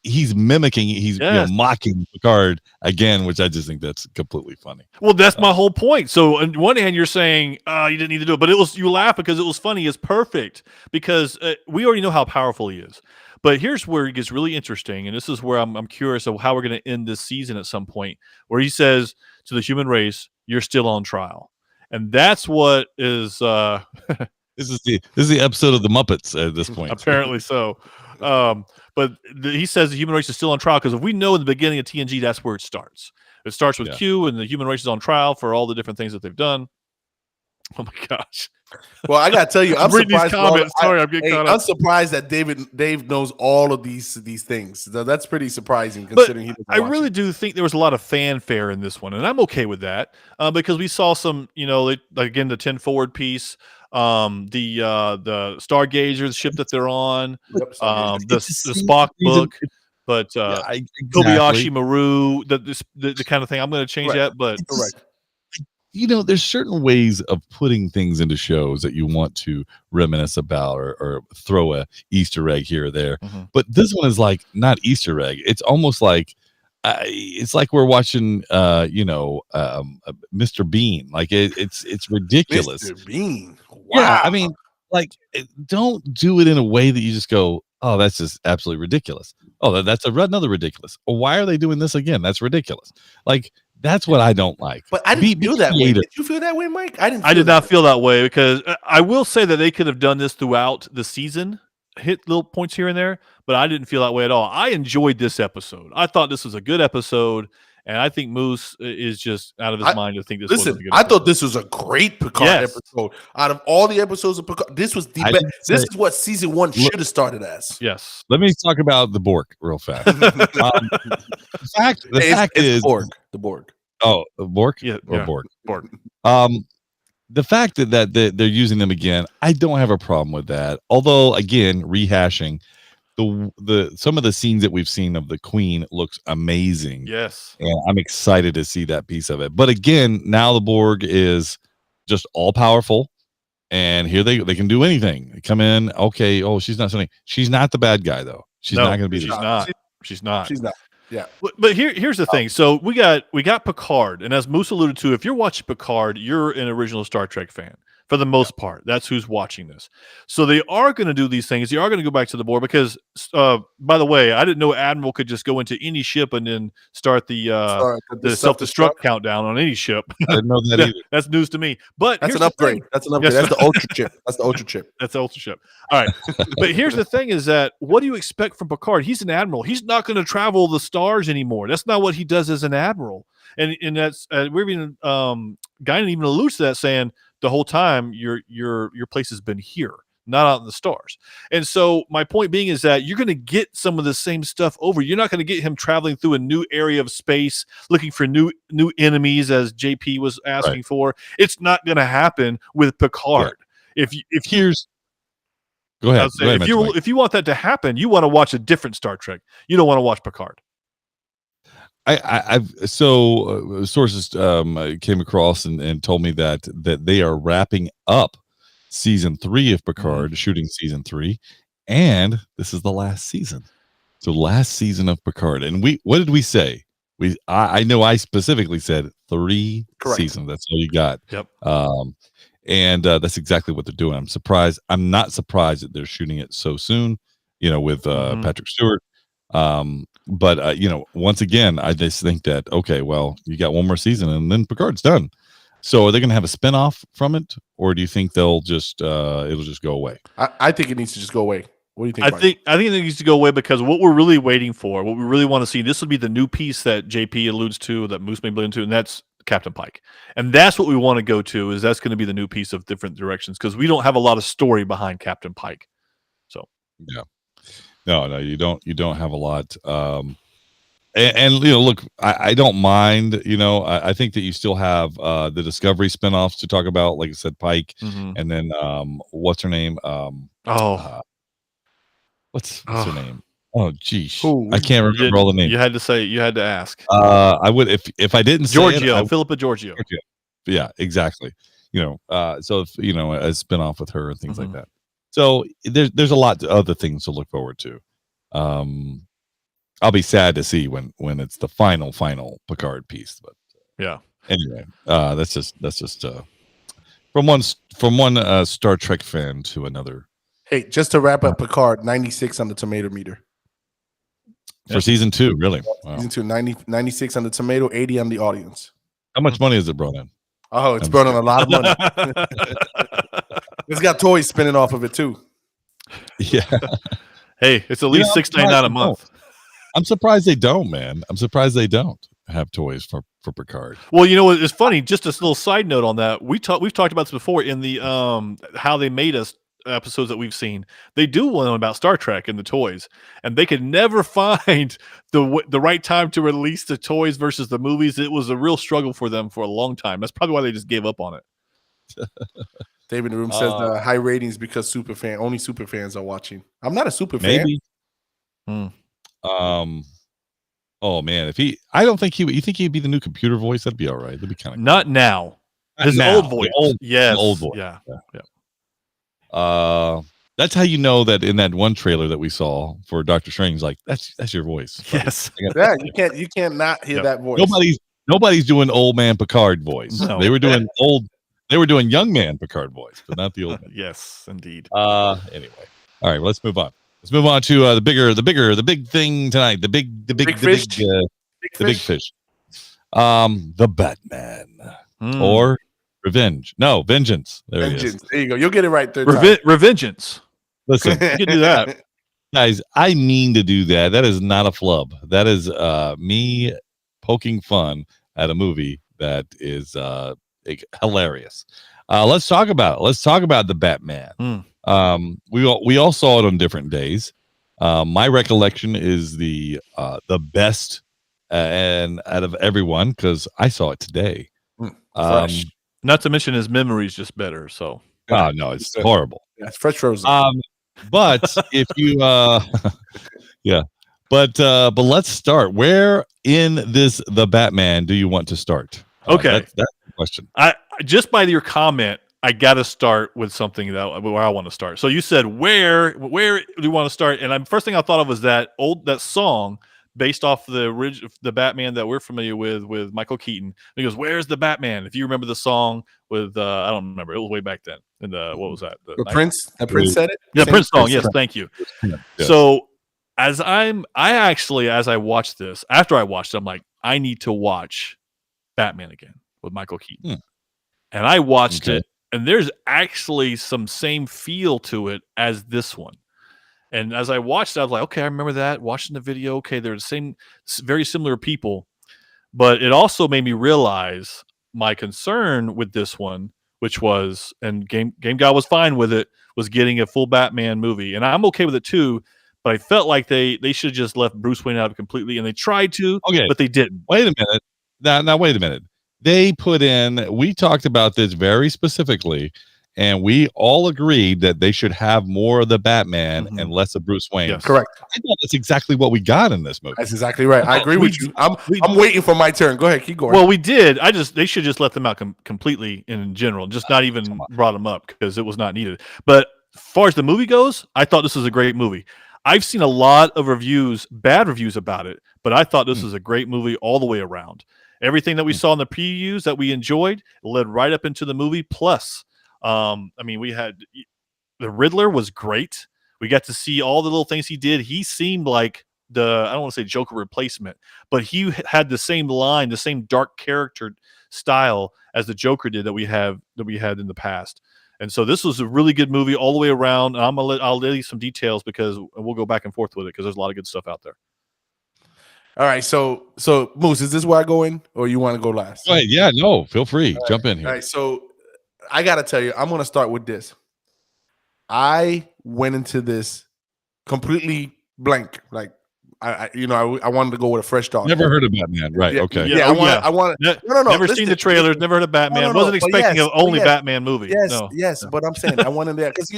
[SPEAKER 2] he's mimicking, he's mocking Picard again, which I just think that's completely funny.
[SPEAKER 3] Well, that's my whole point. So on one hand, you're saying you didn't need to do it, but you laugh because it was funny. It's perfect because we already know how powerful he is. But here's where it gets really interesting, and this is where I'm curious of how we're going to end this season at some point, where he says to the human race, "You're still on trial." And that's what is
[SPEAKER 2] this is the episode of the Muppets at this point.
[SPEAKER 3] Apparently so. But he says the human race is still on trial because if we know in the beginning of TNG, that's where it starts. It starts with Q and the human race is on trial for all the different things that they've done. Oh my gosh.
[SPEAKER 1] Well, I gotta tell you, I'm surprised.
[SPEAKER 3] I'm
[SPEAKER 1] surprised that Dave knows all of these things. That's pretty surprising considering
[SPEAKER 3] I really do think there was a lot of fanfare in this one, and I'm okay with that because we saw some, again, the 10 forward piece, the Stargazer, the ship that they're on, the Spock book. But
[SPEAKER 2] Exactly.
[SPEAKER 3] Kobayashi Maru, the kind of thing. I'm going to change that, but
[SPEAKER 1] Correct.
[SPEAKER 2] There's certain ways of putting things into shows that you want to reminisce about or throw a Easter egg here or there. But this one is like not Easter egg. It's almost like it's like we're watching Mr. Bean. Like it's ridiculous.
[SPEAKER 1] Mr. Bean. Wow.
[SPEAKER 2] Yeah, I mean, like, don't do it in a way that you just go, oh, that's just absolutely ridiculous. Oh, that's another ridiculous. Well, why are they doing this again? That's ridiculous. Like, that's what I don't like.
[SPEAKER 1] But I didn't feel that way. Did you feel that way, Mike? I
[SPEAKER 3] did not feel that way because I will say that they could have done this throughout the season, hit little points here and there, but I didn't feel that way at all. I enjoyed this episode. I thought this was a good episode, and I think Moose is just out of his mind to think this was a good episode.
[SPEAKER 1] I thought this was a great Picard episode. Out of all the episodes of Picard, this was the best. This is what season 1 should have started as.
[SPEAKER 3] Yes.
[SPEAKER 2] Let me talk about the Borg real fast. The fact is
[SPEAKER 1] the Borg.
[SPEAKER 2] Oh, Borg?
[SPEAKER 3] Yeah,
[SPEAKER 2] or Borg.
[SPEAKER 3] Borg.
[SPEAKER 2] The fact that they're using them again, I don't have a problem with that. Although, again, rehashing the some of the scenes that we've seen of the Queen looks amazing.
[SPEAKER 3] Yes,
[SPEAKER 2] and I'm excited to see that piece of it. But again, now the Borg is just all powerful, and here they can do anything. They come in, okay. Oh, she's not something. She's not the bad guy though. She's not going to be.
[SPEAKER 3] She's not.
[SPEAKER 1] Yeah.
[SPEAKER 3] But here's the thing. So we got Picard, and as Moose alluded to, if you're watching Picard, you're an original Star Trek fan for the most part. That's who's watching this. So they are going to do these things. They are going to go back to the Borg because, by the way, I didn't know Admiral could just go into any ship and then start the self-destruct countdown on any ship.
[SPEAKER 2] I didn't know that either.
[SPEAKER 3] That's news to me. But
[SPEAKER 1] that's an upgrade. That's an upgrade. That's the Ultra chip. That's the Ultra chip.
[SPEAKER 3] That's the Ultra chip. All right. But here's the thing: is that what do you expect from Picard? He's an admiral. He's not going to travel the stars anymore. That's not what he does as an admiral. And that's we're even Guinan even alludes to that, saying the whole time your place has been here, not out in the stars. And so my point being is that you're going to get some of the same stuff over. You're not going to get him traveling through a new area of space, looking for new enemies, as JP was asking for. It's not going to happen with Picard.
[SPEAKER 2] Yeah. Go ahead.
[SPEAKER 3] If you want that to happen, you want to watch a different Star Trek. You don't want to watch Picard.
[SPEAKER 2] I've sources came across and told me that they are wrapping up season 3 of Picard, shooting season 3, and this is the last season. So last season of Picard, and what did we say? I know I specifically said 3 seasons. That's all you got.
[SPEAKER 3] Yep.
[SPEAKER 2] And that's exactly what they're doing. I'm surprised. I'm not surprised that they're shooting it so soon. With Patrick Stewart. But once again, I just think that, okay, well, you got one more season and then Picard's done. So are they going to have a spinoff from it, or do you think they'll just it'll just go away?
[SPEAKER 1] I think it needs to just go away. What do you think?
[SPEAKER 3] I think it needs to go away because what we're really waiting for, what we really want to see, this would be the new piece that JP alludes to, that Moose may allude to, and that's Captain Pike. And that's what we want to go to. Is that's going to be the new piece of different directions, because we don't have a lot of story behind Captain Pike. So
[SPEAKER 2] yeah. No, you don't have a lot. And look, I don't mind. I think that you still have the Discovery spinoffs to talk about, like I said, Pike, and then what's her name? What's her name? Oh, geez, I can't remember all the names.
[SPEAKER 3] You had to ask.
[SPEAKER 2] I would if I didn't say
[SPEAKER 3] Giorgio,
[SPEAKER 2] it,
[SPEAKER 3] Philippa Giorgio.
[SPEAKER 2] Yeah, exactly. So if a spinoff with her and things like that. So there's a lot of other things to look forward to. I'll be sad to see when it's the final Picard piece, but
[SPEAKER 3] yeah.
[SPEAKER 2] Anyway, that's just from one Star Trek fan to another.
[SPEAKER 1] Hey, just to wrap up Picard, 96 on the tomato meter
[SPEAKER 2] for season 2. Really? Wow.
[SPEAKER 1] Season 2, 96 on the tomato, 80 on the audience.
[SPEAKER 2] How much money has it brought in?
[SPEAKER 1] Oh, it's brought in a lot of money. It's got toys spinning off of it too.
[SPEAKER 2] Yeah.
[SPEAKER 3] Hey, it's at least $6.99 a month.
[SPEAKER 2] I'm surprised they don't, man. I'm surprised they don't have toys for Picard.
[SPEAKER 3] Well, it's funny. Just a little side note on that. We've talked about this before in the How They Made Us episodes that we've seen. They do one about Star Trek and the toys, and they could never find the right time to release the toys versus the movies. It was a real struggle for them for a long time. That's probably why they just gave up on it.
[SPEAKER 1] David in the room says the high ratings because only super fans are watching. I'm not a super fan.
[SPEAKER 2] Maybe. Oh man, I don't think you think he'd be the new computer voice? That'd be all right. That'd be kind of
[SPEAKER 3] Not now. His
[SPEAKER 2] now,
[SPEAKER 3] old voice. Yes.
[SPEAKER 2] old voice.
[SPEAKER 3] Yeah.
[SPEAKER 2] That's how you know that in that one trailer that we saw for Doctor Strange, like that's your voice. buddy.
[SPEAKER 3] Yes.
[SPEAKER 1] Yeah, you can't not hear that voice.
[SPEAKER 2] Nobody's doing old man Picard voice.
[SPEAKER 3] No.
[SPEAKER 2] They were doing young man Picard voice, but not the old man.
[SPEAKER 3] Yes, indeed.
[SPEAKER 2] Anyway. All right, let's move on. Let's move on to the big thing tonight. The big fish. The Batman or Revenge. No, Vengeance. There it is.
[SPEAKER 1] There you go. You'll get it right third time.
[SPEAKER 3] Revengeance.
[SPEAKER 2] Listen,
[SPEAKER 3] You can do that.
[SPEAKER 2] guys, I mean to do that. That is not a flub. That is me poking fun at a movie that is hilarious. Let's talk about it. Let's talk about the Batman. We all saw it on different days. My recollection is the best and out of everyone because I saw it today.
[SPEAKER 3] Not to mention his memory's just better. So
[SPEAKER 2] no, it's horrible.
[SPEAKER 1] Yeah, it's fresh frozen.
[SPEAKER 2] But if you yeah. But let's start. Where in the Batman do you want to start?
[SPEAKER 3] Okay.
[SPEAKER 2] That's the question.
[SPEAKER 3] I just by your comment, I got to start with something where I want to start. So you said where do you want to start? And first thing I thought of was that song based off the Batman that we're familiar with Michael Keaton. And he goes, "Where's the Batman?" If you remember the song with I don't remember. It was way back then. And what was that?
[SPEAKER 1] The Prince. Prince said it.
[SPEAKER 3] Yeah, Prince song. Yes, thank you.
[SPEAKER 2] Yes.
[SPEAKER 3] So as I watched this, after I watched it, I'm like, I need to watch Batman again with Michael Keaton. And I watched it, and there's actually some same feel to it as this one. And as I watched it, I was like, okay, I remember that. Watching the video, okay, they're the same, very similar people. But it also made me realize my concern with this one, which was, and Game Guy was fine with it, was getting a full Batman movie. And I'm okay with it too, but I felt like they should have just left Bruce Wayne out completely, and they tried to, but they didn't.
[SPEAKER 2] Wait a minute. Now, wait a minute. They we talked about this very specifically, and we all agreed that they should have more of the Batman and less of Bruce Wayne.
[SPEAKER 3] Yes.
[SPEAKER 1] Correct.
[SPEAKER 2] I thought that's exactly what we got in this movie.
[SPEAKER 1] That's exactly right. I agree with you. I'm waiting for my turn. Go ahead, keep going.
[SPEAKER 3] Well, we did. They should just let them out completely in general, just not even brought them up because it was not needed. But as far as the movie goes, I thought this was a great movie. I've seen a lot of bad reviews about it, but I thought this was a great movie all the way around. Everything that we saw in the previews that we enjoyed led right up into the movie. Plus, we had the Riddler was great. We got to see all the little things he did. He seemed like I don't want to say Joker replacement, but he had the same line, the same dark character style as the Joker did that we had in the past. And so this was a really good movie all the way around. And I'll let you some details because we'll go back and forth with it because there's a lot of good stuff out there.
[SPEAKER 1] All right, so Moose, is this where I go in, or you want to go last?
[SPEAKER 2] Go ahead. Yeah, no, feel free. Jump in here.
[SPEAKER 1] All right, so I gotta tell you, I'm gonna start with this. I went into this completely blank. Like I wanted to go with a fresh start.
[SPEAKER 2] Never heard of Batman, right?
[SPEAKER 1] Yeah,
[SPEAKER 2] okay.
[SPEAKER 1] Yeah, I want. No.
[SPEAKER 3] Never seen the trailers. Never heard of Batman. Wasn't expecting an only Batman movie.
[SPEAKER 1] Yes. But I'm saying I wanted that because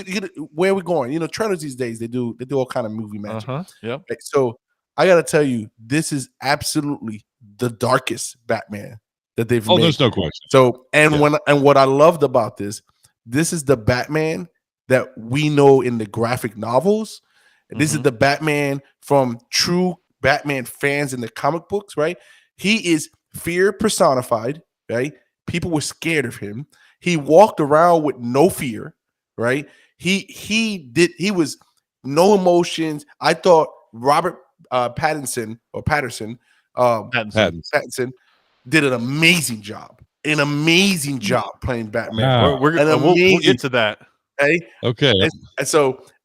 [SPEAKER 1] where are we going? Trailers these days they do all kind of movie magic.
[SPEAKER 3] Yeah.
[SPEAKER 1] So I gotta tell you, this is absolutely the darkest Batman that they've made.
[SPEAKER 2] There's no question.
[SPEAKER 1] So what I loved about this is the Batman that we know in the graphic novels. This is the Batman from true Batman fans in the comic books, right? He is fear personified, right? People were scared of him. He walked around with no fear, right? He was no emotions. I thought Robert Pattinson did an amazing job. Playing Batman.
[SPEAKER 3] We'll get to that.
[SPEAKER 1] Okay.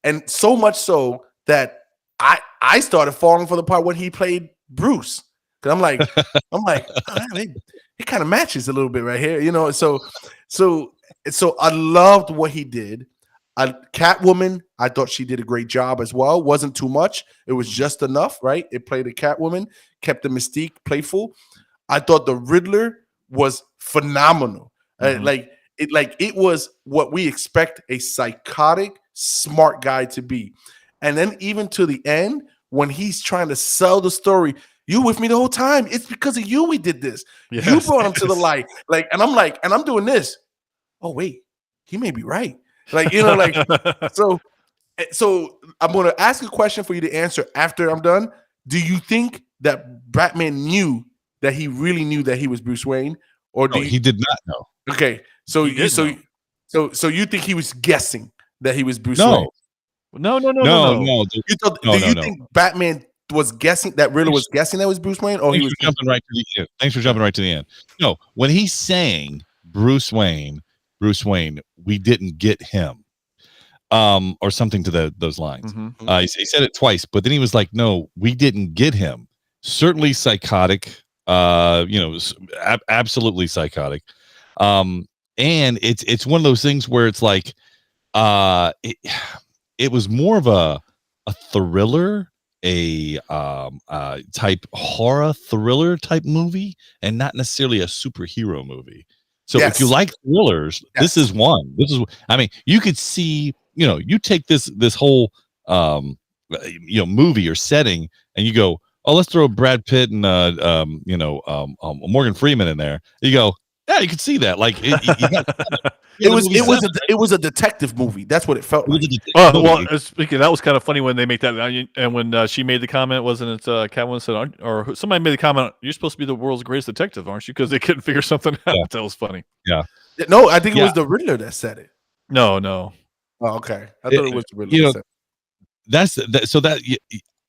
[SPEAKER 1] And so much so that I started falling for the part when he played Bruce. Cause I'm like, it kind of matches a little bit right here, So I loved what he did. Catwoman, I thought she did a great job as well. Wasn't too much. It was just enough, right? It played a Catwoman, kept the mystique playful. I thought the Riddler was phenomenal. It was what we expect a psychotic, smart guy to be. And then even to the end, when he's trying to sell the story. You with me the whole time. It's because of you we did this. You brought him to the light. Like, and I'm doing this. Oh, wait, he may be right. Like, like, so I'm going to ask a question for you to answer after I'm done. Do you think that Batman knew that he really knew that he was Bruce Wayne? Or
[SPEAKER 2] he did not know.
[SPEAKER 1] Okay. So you think he was guessing that he was Bruce Wayne?
[SPEAKER 3] No.
[SPEAKER 1] Do you think Batman was guessing that Riddler was guessing that was Bruce Wayne, or he was
[SPEAKER 2] jumping right to the end? Thanks for jumping right to the end. No, when he's saying Bruce Wayne, we didn't get him, or something to those lines.
[SPEAKER 3] Mm-hmm.
[SPEAKER 2] He said it twice, but then he was like, "No, we didn't get him." Certainly psychotic, absolutely psychotic. And it's one of those things where it's like, it was more of a thriller, type horror thriller type movie, and not necessarily a superhero movie. So if you like thrillers, this is one. I mean, you could see, you take this whole movie or setting, and you go, oh, let's throw Brad Pitt and Morgan Freeman in there. You go, yeah, you could see that. Like
[SPEAKER 1] it was a detective movie. That's what it felt like.
[SPEAKER 3] Speaking, that was kind of funny when they make that, and when she made the comment, wasn't it? Catwoman said, or somebody made the comment, "You're supposed to be the world's greatest detective, aren't you?" Because they couldn't figure something out. Yeah. That was funny.
[SPEAKER 2] Yeah.
[SPEAKER 1] No, I think it was the Riddler that said it.
[SPEAKER 3] No.
[SPEAKER 1] Oh, okay. I thought it was the Riddler.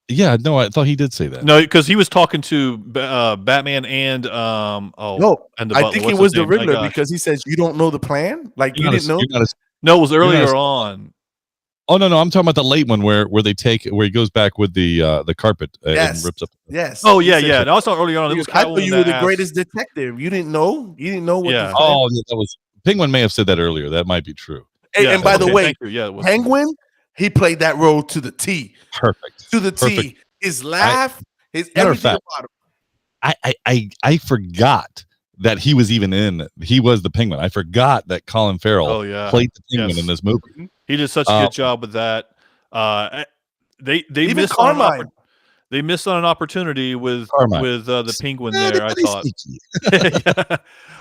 [SPEAKER 2] Yeah, no, I thought he did say that.
[SPEAKER 3] No, because he was talking to Batman and
[SPEAKER 1] and the I think it was the Riddler because he says you don't know the plan. Like you didn't know.
[SPEAKER 3] No, it was earlier on.
[SPEAKER 2] Oh no, I'm talking about the late one where he goes back with the carpet and rips up.
[SPEAKER 1] Yes.
[SPEAKER 3] Oh yeah. No, I saw earlier on. It was
[SPEAKER 1] I thought you were the greatest detective. You didn't know. You didn't know what.
[SPEAKER 3] Yeah.
[SPEAKER 2] That was Penguin may have said that earlier. That might be true.
[SPEAKER 1] And by the way, Penguin. He played that role to the T.
[SPEAKER 2] Perfect.
[SPEAKER 1] To the T. His laugh, his everything about
[SPEAKER 2] him. I forgot that he was the Penguin. I forgot that Colin Farrell played the Penguin in this movie.
[SPEAKER 3] He did such a good job with that. They missed
[SPEAKER 1] Carmine.
[SPEAKER 3] They missed on an opportunity with the Penguin there. I thought.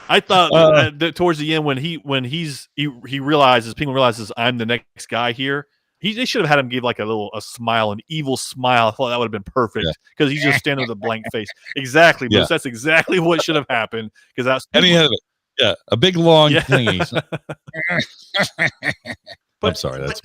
[SPEAKER 3] I thought that towards the end when Penguin realizes I'm the next guy here. They should have had him give like a smile, an evil smile. I thought that would have been perfect because he's just standing with a blank face. Exactly, Bruce. That's exactly what should have happened because that's.
[SPEAKER 2] And he had a big long thing. I'm sorry, that's.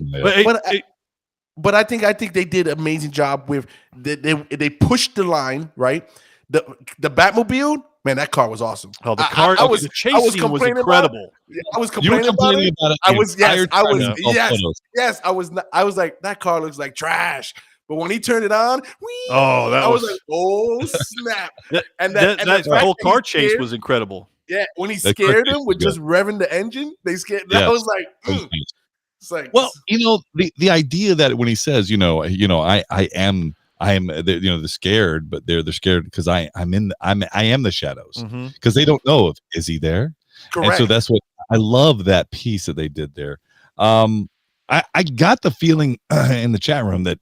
[SPEAKER 1] But I think they did an amazing job with they pushed the line right. The Batmobile. Man, that car was awesome.
[SPEAKER 3] Oh, the car! The chase scene was incredible.
[SPEAKER 1] I was complaining about it. I was like, that car looks like trash. But when he turned it on, I was like, oh snap! And that
[SPEAKER 3] whole car chase was incredible.
[SPEAKER 1] Yeah, when he scared him with just revving the engine, they scared. That was like, it's like,
[SPEAKER 2] well, the idea that when he says, I am the scared, but they're scared because I am the shadows because they don't know is he there.
[SPEAKER 1] Correct.
[SPEAKER 2] And so that's what I love that piece that they did there. I got the feeling in the chat room that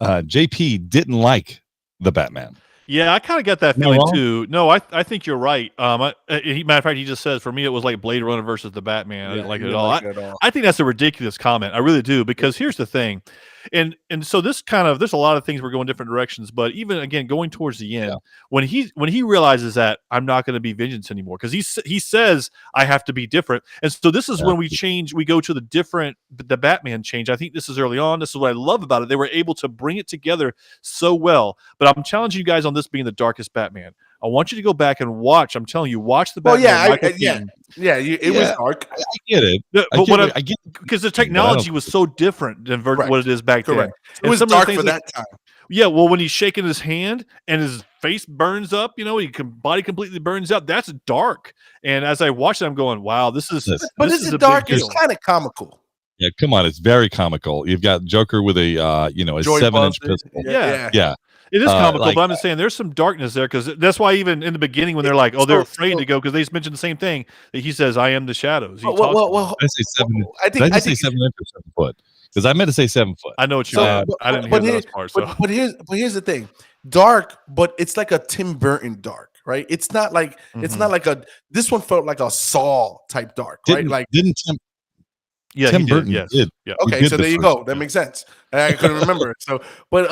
[SPEAKER 2] JP didn't like the Batman.
[SPEAKER 3] Yeah, I kind of got that feeling too. No, I think you're right. Matter of fact, he just says for me it was like Blade Runner versus the Batman. I didn't like it at all. I think that's a ridiculous comment. I really do because here's the thing. And so this there's a lot of things we're going different directions, but even again going towards the end when he realizes that I'm not going to be Vengeance anymore because he says I have to be different, and so this is when we go to the Batman change. I think this is early on. This is what I love about it. They were able to bring it together so well. But I'm challenging you guys on this being the darkest Batman. I want you to go back and watch. I'm telling you, watch the Batman.
[SPEAKER 1] It was dark.
[SPEAKER 2] I get it.
[SPEAKER 1] But
[SPEAKER 3] because the technology was so different than what it is back then.
[SPEAKER 1] It was dark for that time.
[SPEAKER 3] Yeah, well, when he's shaking his hand and his face burns up, body completely burns out. That's dark. And as I watch it, I'm going, "Wow, this is."
[SPEAKER 1] But this is dark. It's kind of comical.
[SPEAKER 2] Yeah, come on, it's very comical. You've got Joker with a a 7-inch pistol.
[SPEAKER 3] Yeah. It is comical, but I'm just saying there's some darkness there because that's why even in the beginning when they're like, they're afraid to go because they mentioned the same thing that he says, "I am the shadows."
[SPEAKER 1] Well,
[SPEAKER 2] I say 7 inches or 7 foot. because I meant to say 7 foot.
[SPEAKER 3] I know what you
[SPEAKER 1] So,
[SPEAKER 3] meant. I didn't hear those parts. So.
[SPEAKER 1] But here's the thing. Dark, but it's like a Tim Burton dark, right? It's not like this one felt like a Saw type dark, right? Like
[SPEAKER 2] didn't Tim Burton
[SPEAKER 3] yes.
[SPEAKER 2] did.
[SPEAKER 3] Yeah.
[SPEAKER 1] Okay, so there you go. That makes sense. I couldn't remember it. So, but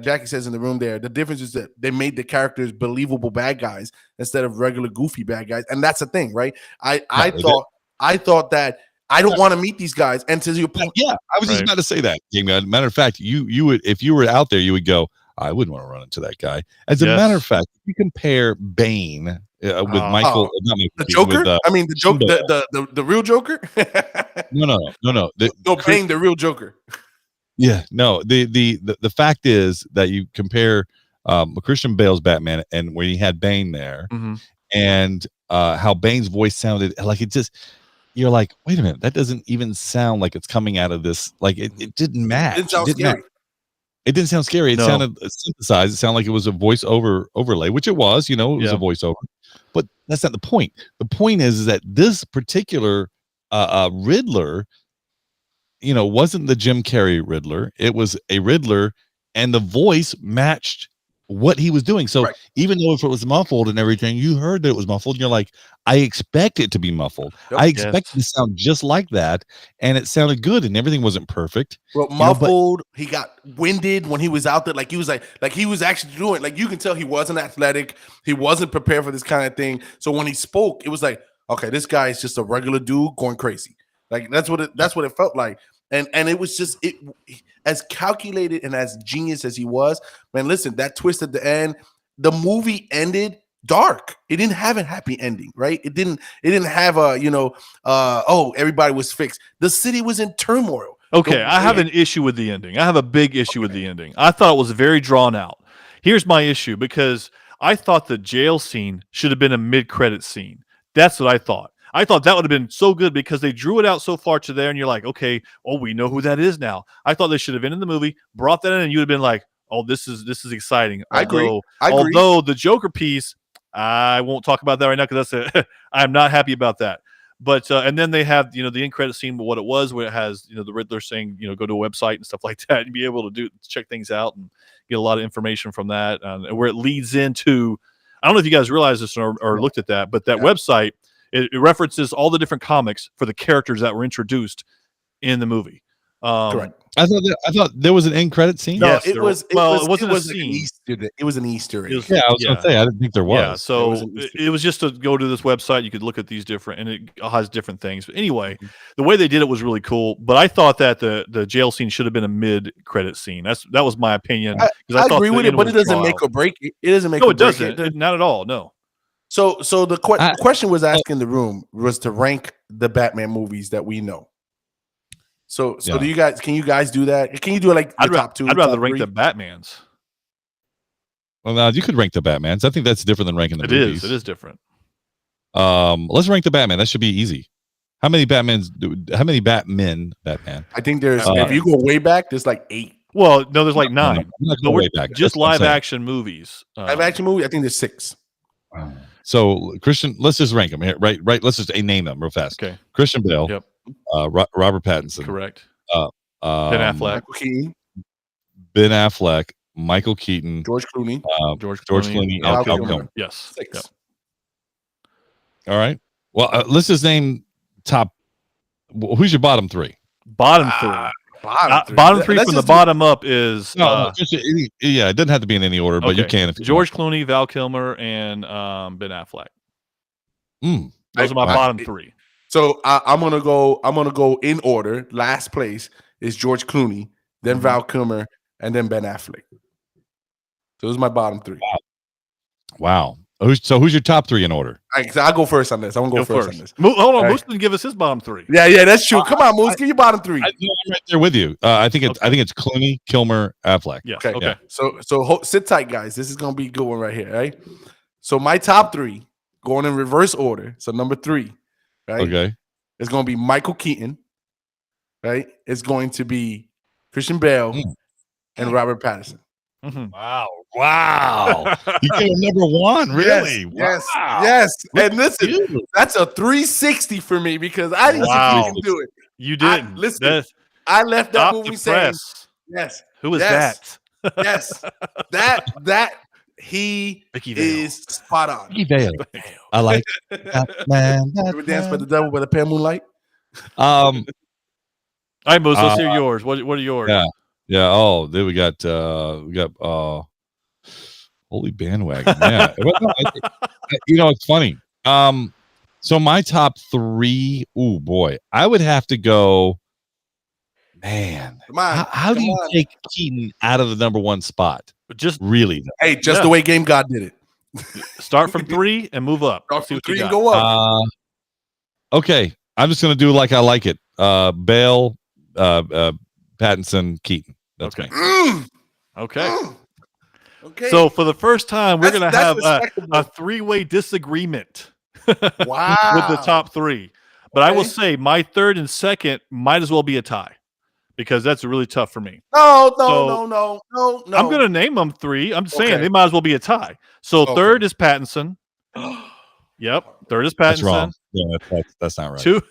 [SPEAKER 1] Jackie says in the room there, the difference is that they made the characters believable bad guys instead of regular goofy bad guys, and that's the thing, right? I thought that I don't want to meet these guys, and to your point,
[SPEAKER 2] I was just about to say that. Matter of fact, you would, if you were out there, you would go, I wouldn't want to run into that guy. As a matter of fact, if you compare Bane with Michael, not Michael,
[SPEAKER 1] the Joker.
[SPEAKER 2] with,
[SPEAKER 1] I mean, the joke, the real Joker.
[SPEAKER 2] No.
[SPEAKER 1] Bane, the real Joker.
[SPEAKER 2] Yeah, no. The fact is that you compare Christian Bale's Batman and where he had Bane there, and how Bane's voice sounded like it just. You're like, wait a minute, that doesn't even sound like it's coming out of this. Like it didn't match.
[SPEAKER 1] It didn't sound scary.
[SPEAKER 2] It didn't sound scary. It sounded synthesized. It sounded like it was a voice overlay, which it was. It was a voiceover. But that's not the point. The point is that this particular Riddler, wasn't the Jim Carrey Riddler. It was a Riddler, and the voice matched what he was doing. So even though if it was muffled and everything, you heard that it was muffled. And you're like, I expect it to be muffled. I expect it to sound just like that. And it sounded good, and everything wasn't perfect.
[SPEAKER 1] Well, muffled, he got winded when he was out there. Like he was he was actually doing, like you can tell he wasn't athletic. He wasn't prepared for this kind of thing. So when he spoke, it was like, okay, this guy is just a regular dude going crazy. Like that's what it felt like. And it was just as calculated and as genius as he was, man. Listen, that twist at the end, the movie ended dark. It didn't have a happy ending, right? It didn't have a everybody was fixed. The city was in turmoil.
[SPEAKER 3] Okay, I have an issue with the ending. I have a big issue with the ending. I thought it was very drawn out. Here's my issue, because I thought the jail scene should have been a mid-credit scene. That's what I thought. I thought that would have been so good because they drew it out so far to there, and you're like, okay, we know who that is now. I thought they should have been in the movie, brought that in, and you would have been like, oh, this is exciting.
[SPEAKER 1] I agree.
[SPEAKER 3] Although the Joker piece, I won't talk about that right now because I'm not happy about that. But and then they have the end credit scene, but what it was, where it has the Riddler saying go to a website and stuff like that, and be able to check things out and get a lot of information from that, and where it leads into. I don't know if you guys realize this or looked at that, but that website. It references all the different comics for the characters that were introduced in the movie.
[SPEAKER 1] Correct.
[SPEAKER 2] I thought there was an end credit scene.
[SPEAKER 1] No,
[SPEAKER 3] Yes,
[SPEAKER 1] it wasn't
[SPEAKER 3] a
[SPEAKER 1] scene. It was an Easter egg.
[SPEAKER 2] I was gonna say I didn't think there was.
[SPEAKER 3] Yeah, so it was just to go to this website. You could look at these different, and it has different things. But anyway, the way they did it was really cool. But I thought that the jail scene should have been a mid-credit scene. That was my opinion.
[SPEAKER 1] I agree with it, but it doesn't make or break. It doesn't make.
[SPEAKER 3] No,
[SPEAKER 1] or
[SPEAKER 3] it
[SPEAKER 1] break
[SPEAKER 3] doesn't. Not at all. No.
[SPEAKER 1] So the question was asked in the room was to rank the Batman movies that we know. So do you guys? Can you guys do that? Can you do it like the top two?
[SPEAKER 3] I'd rather rank the Batmans.
[SPEAKER 2] Well, now you could rank the Batmans. I think that's different than ranking the movies.
[SPEAKER 3] It is different.
[SPEAKER 2] Let's rank the Batman. That should be easy. How many Batmen? Batman?
[SPEAKER 1] I think there's. If you go way back, there's like 8.
[SPEAKER 3] Well, no, there's like 9.
[SPEAKER 2] No, way back.
[SPEAKER 3] Just live action movies.
[SPEAKER 1] Live action movie. I think there's 6.
[SPEAKER 2] So Christian, let's just rank them here, right? Let's just name them real fast.
[SPEAKER 3] Okay.
[SPEAKER 2] Christian Bale.
[SPEAKER 3] Yep.
[SPEAKER 2] Robert Pattinson.
[SPEAKER 3] Correct.
[SPEAKER 2] Ben
[SPEAKER 3] Affleck.
[SPEAKER 2] Ben Affleck. Michael Keaton.
[SPEAKER 1] George Clooney.
[SPEAKER 3] George Clooney.
[SPEAKER 1] Val Kilmer.
[SPEAKER 3] Yes.
[SPEAKER 1] 6.
[SPEAKER 3] Yep.
[SPEAKER 2] All right. Well, let's just name top. Who's your bottom 3?
[SPEAKER 3] Bottom 3. Bottom 3 from the bottom up is
[SPEAKER 2] it doesn't have to be in any order, but you can. If
[SPEAKER 3] George Clooney, Val Kilmer, and Ben Affleck. Those are my bottom 3.
[SPEAKER 1] So I'm gonna go in order. Last place is George Clooney, then Val Kilmer, and then Ben Affleck. So those are my bottom 3.
[SPEAKER 2] Wow. Who's your top 3 in order?
[SPEAKER 1] I'll go first on this. I'm gonna go first on this.
[SPEAKER 3] Hold on, Moose didn't give us his bottom 3.
[SPEAKER 1] Yeah, that's true. Come on, Moose, give your bottom 3.
[SPEAKER 2] I'm right there with you. I think it's Clooney, Kilmer, Affleck.
[SPEAKER 3] Yeah.
[SPEAKER 1] Okay.
[SPEAKER 3] Yeah.
[SPEAKER 1] So sit tight, guys. This is gonna be a good one right here, right? So my top 3 going in reverse order. So number 3, right?
[SPEAKER 2] Okay.
[SPEAKER 1] It's gonna be Michael Keaton, right? It's going to be Christian Bale and Robert Pattinson.
[SPEAKER 2] Wow. You came number 1, really?
[SPEAKER 1] Yes. And listen, that's a 360 for me because I didn't think you can do it.
[SPEAKER 3] You didn't.
[SPEAKER 1] Listen, I left that
[SPEAKER 3] Stop
[SPEAKER 1] movie
[SPEAKER 3] the
[SPEAKER 1] saying,
[SPEAKER 3] press.
[SPEAKER 1] yes.
[SPEAKER 3] Who is
[SPEAKER 1] yes,
[SPEAKER 3] that?
[SPEAKER 1] Yes. That he
[SPEAKER 3] Vicky Vale.
[SPEAKER 1] is spot on.
[SPEAKER 2] Vicky Vale. I like Batman.
[SPEAKER 1] Ever dance by the devil by the pale moonlight?
[SPEAKER 3] All right, Moose, let's hear yours. What are yours?
[SPEAKER 2] Yeah. Oh, then we got holy bandwagon. Yeah. It's funny. So my top 3, oh boy, I would have to go. Man,
[SPEAKER 1] Come on.
[SPEAKER 2] how do you take Keaton out of the number 1 spot?
[SPEAKER 3] Just
[SPEAKER 2] really,
[SPEAKER 1] hey, just the way Game God did it.
[SPEAKER 3] Start from 3 and move up.
[SPEAKER 1] Start
[SPEAKER 3] See
[SPEAKER 1] from
[SPEAKER 3] what you
[SPEAKER 1] 3 and
[SPEAKER 3] got.
[SPEAKER 1] go up.
[SPEAKER 2] Okay, I'm just gonna do like I like it. Bale, Pattinson, Keaton. That's
[SPEAKER 3] Okay.
[SPEAKER 2] me.
[SPEAKER 3] Okay.
[SPEAKER 1] Okay.
[SPEAKER 3] So for the first time, we're going to have a
[SPEAKER 1] respectable.
[SPEAKER 3] 3-way disagreement
[SPEAKER 1] Wow.
[SPEAKER 3] with the top 3. But I will say my third and second might as well be a tie because that's really tough for me.
[SPEAKER 1] No.
[SPEAKER 3] I'm going to name them 3. I'm just saying
[SPEAKER 1] Okay.
[SPEAKER 3] they might as well be a tie. So third is Pattinson. Yep. Third is Pattinson.
[SPEAKER 2] That's wrong. Yeah, that's not right.
[SPEAKER 3] 2.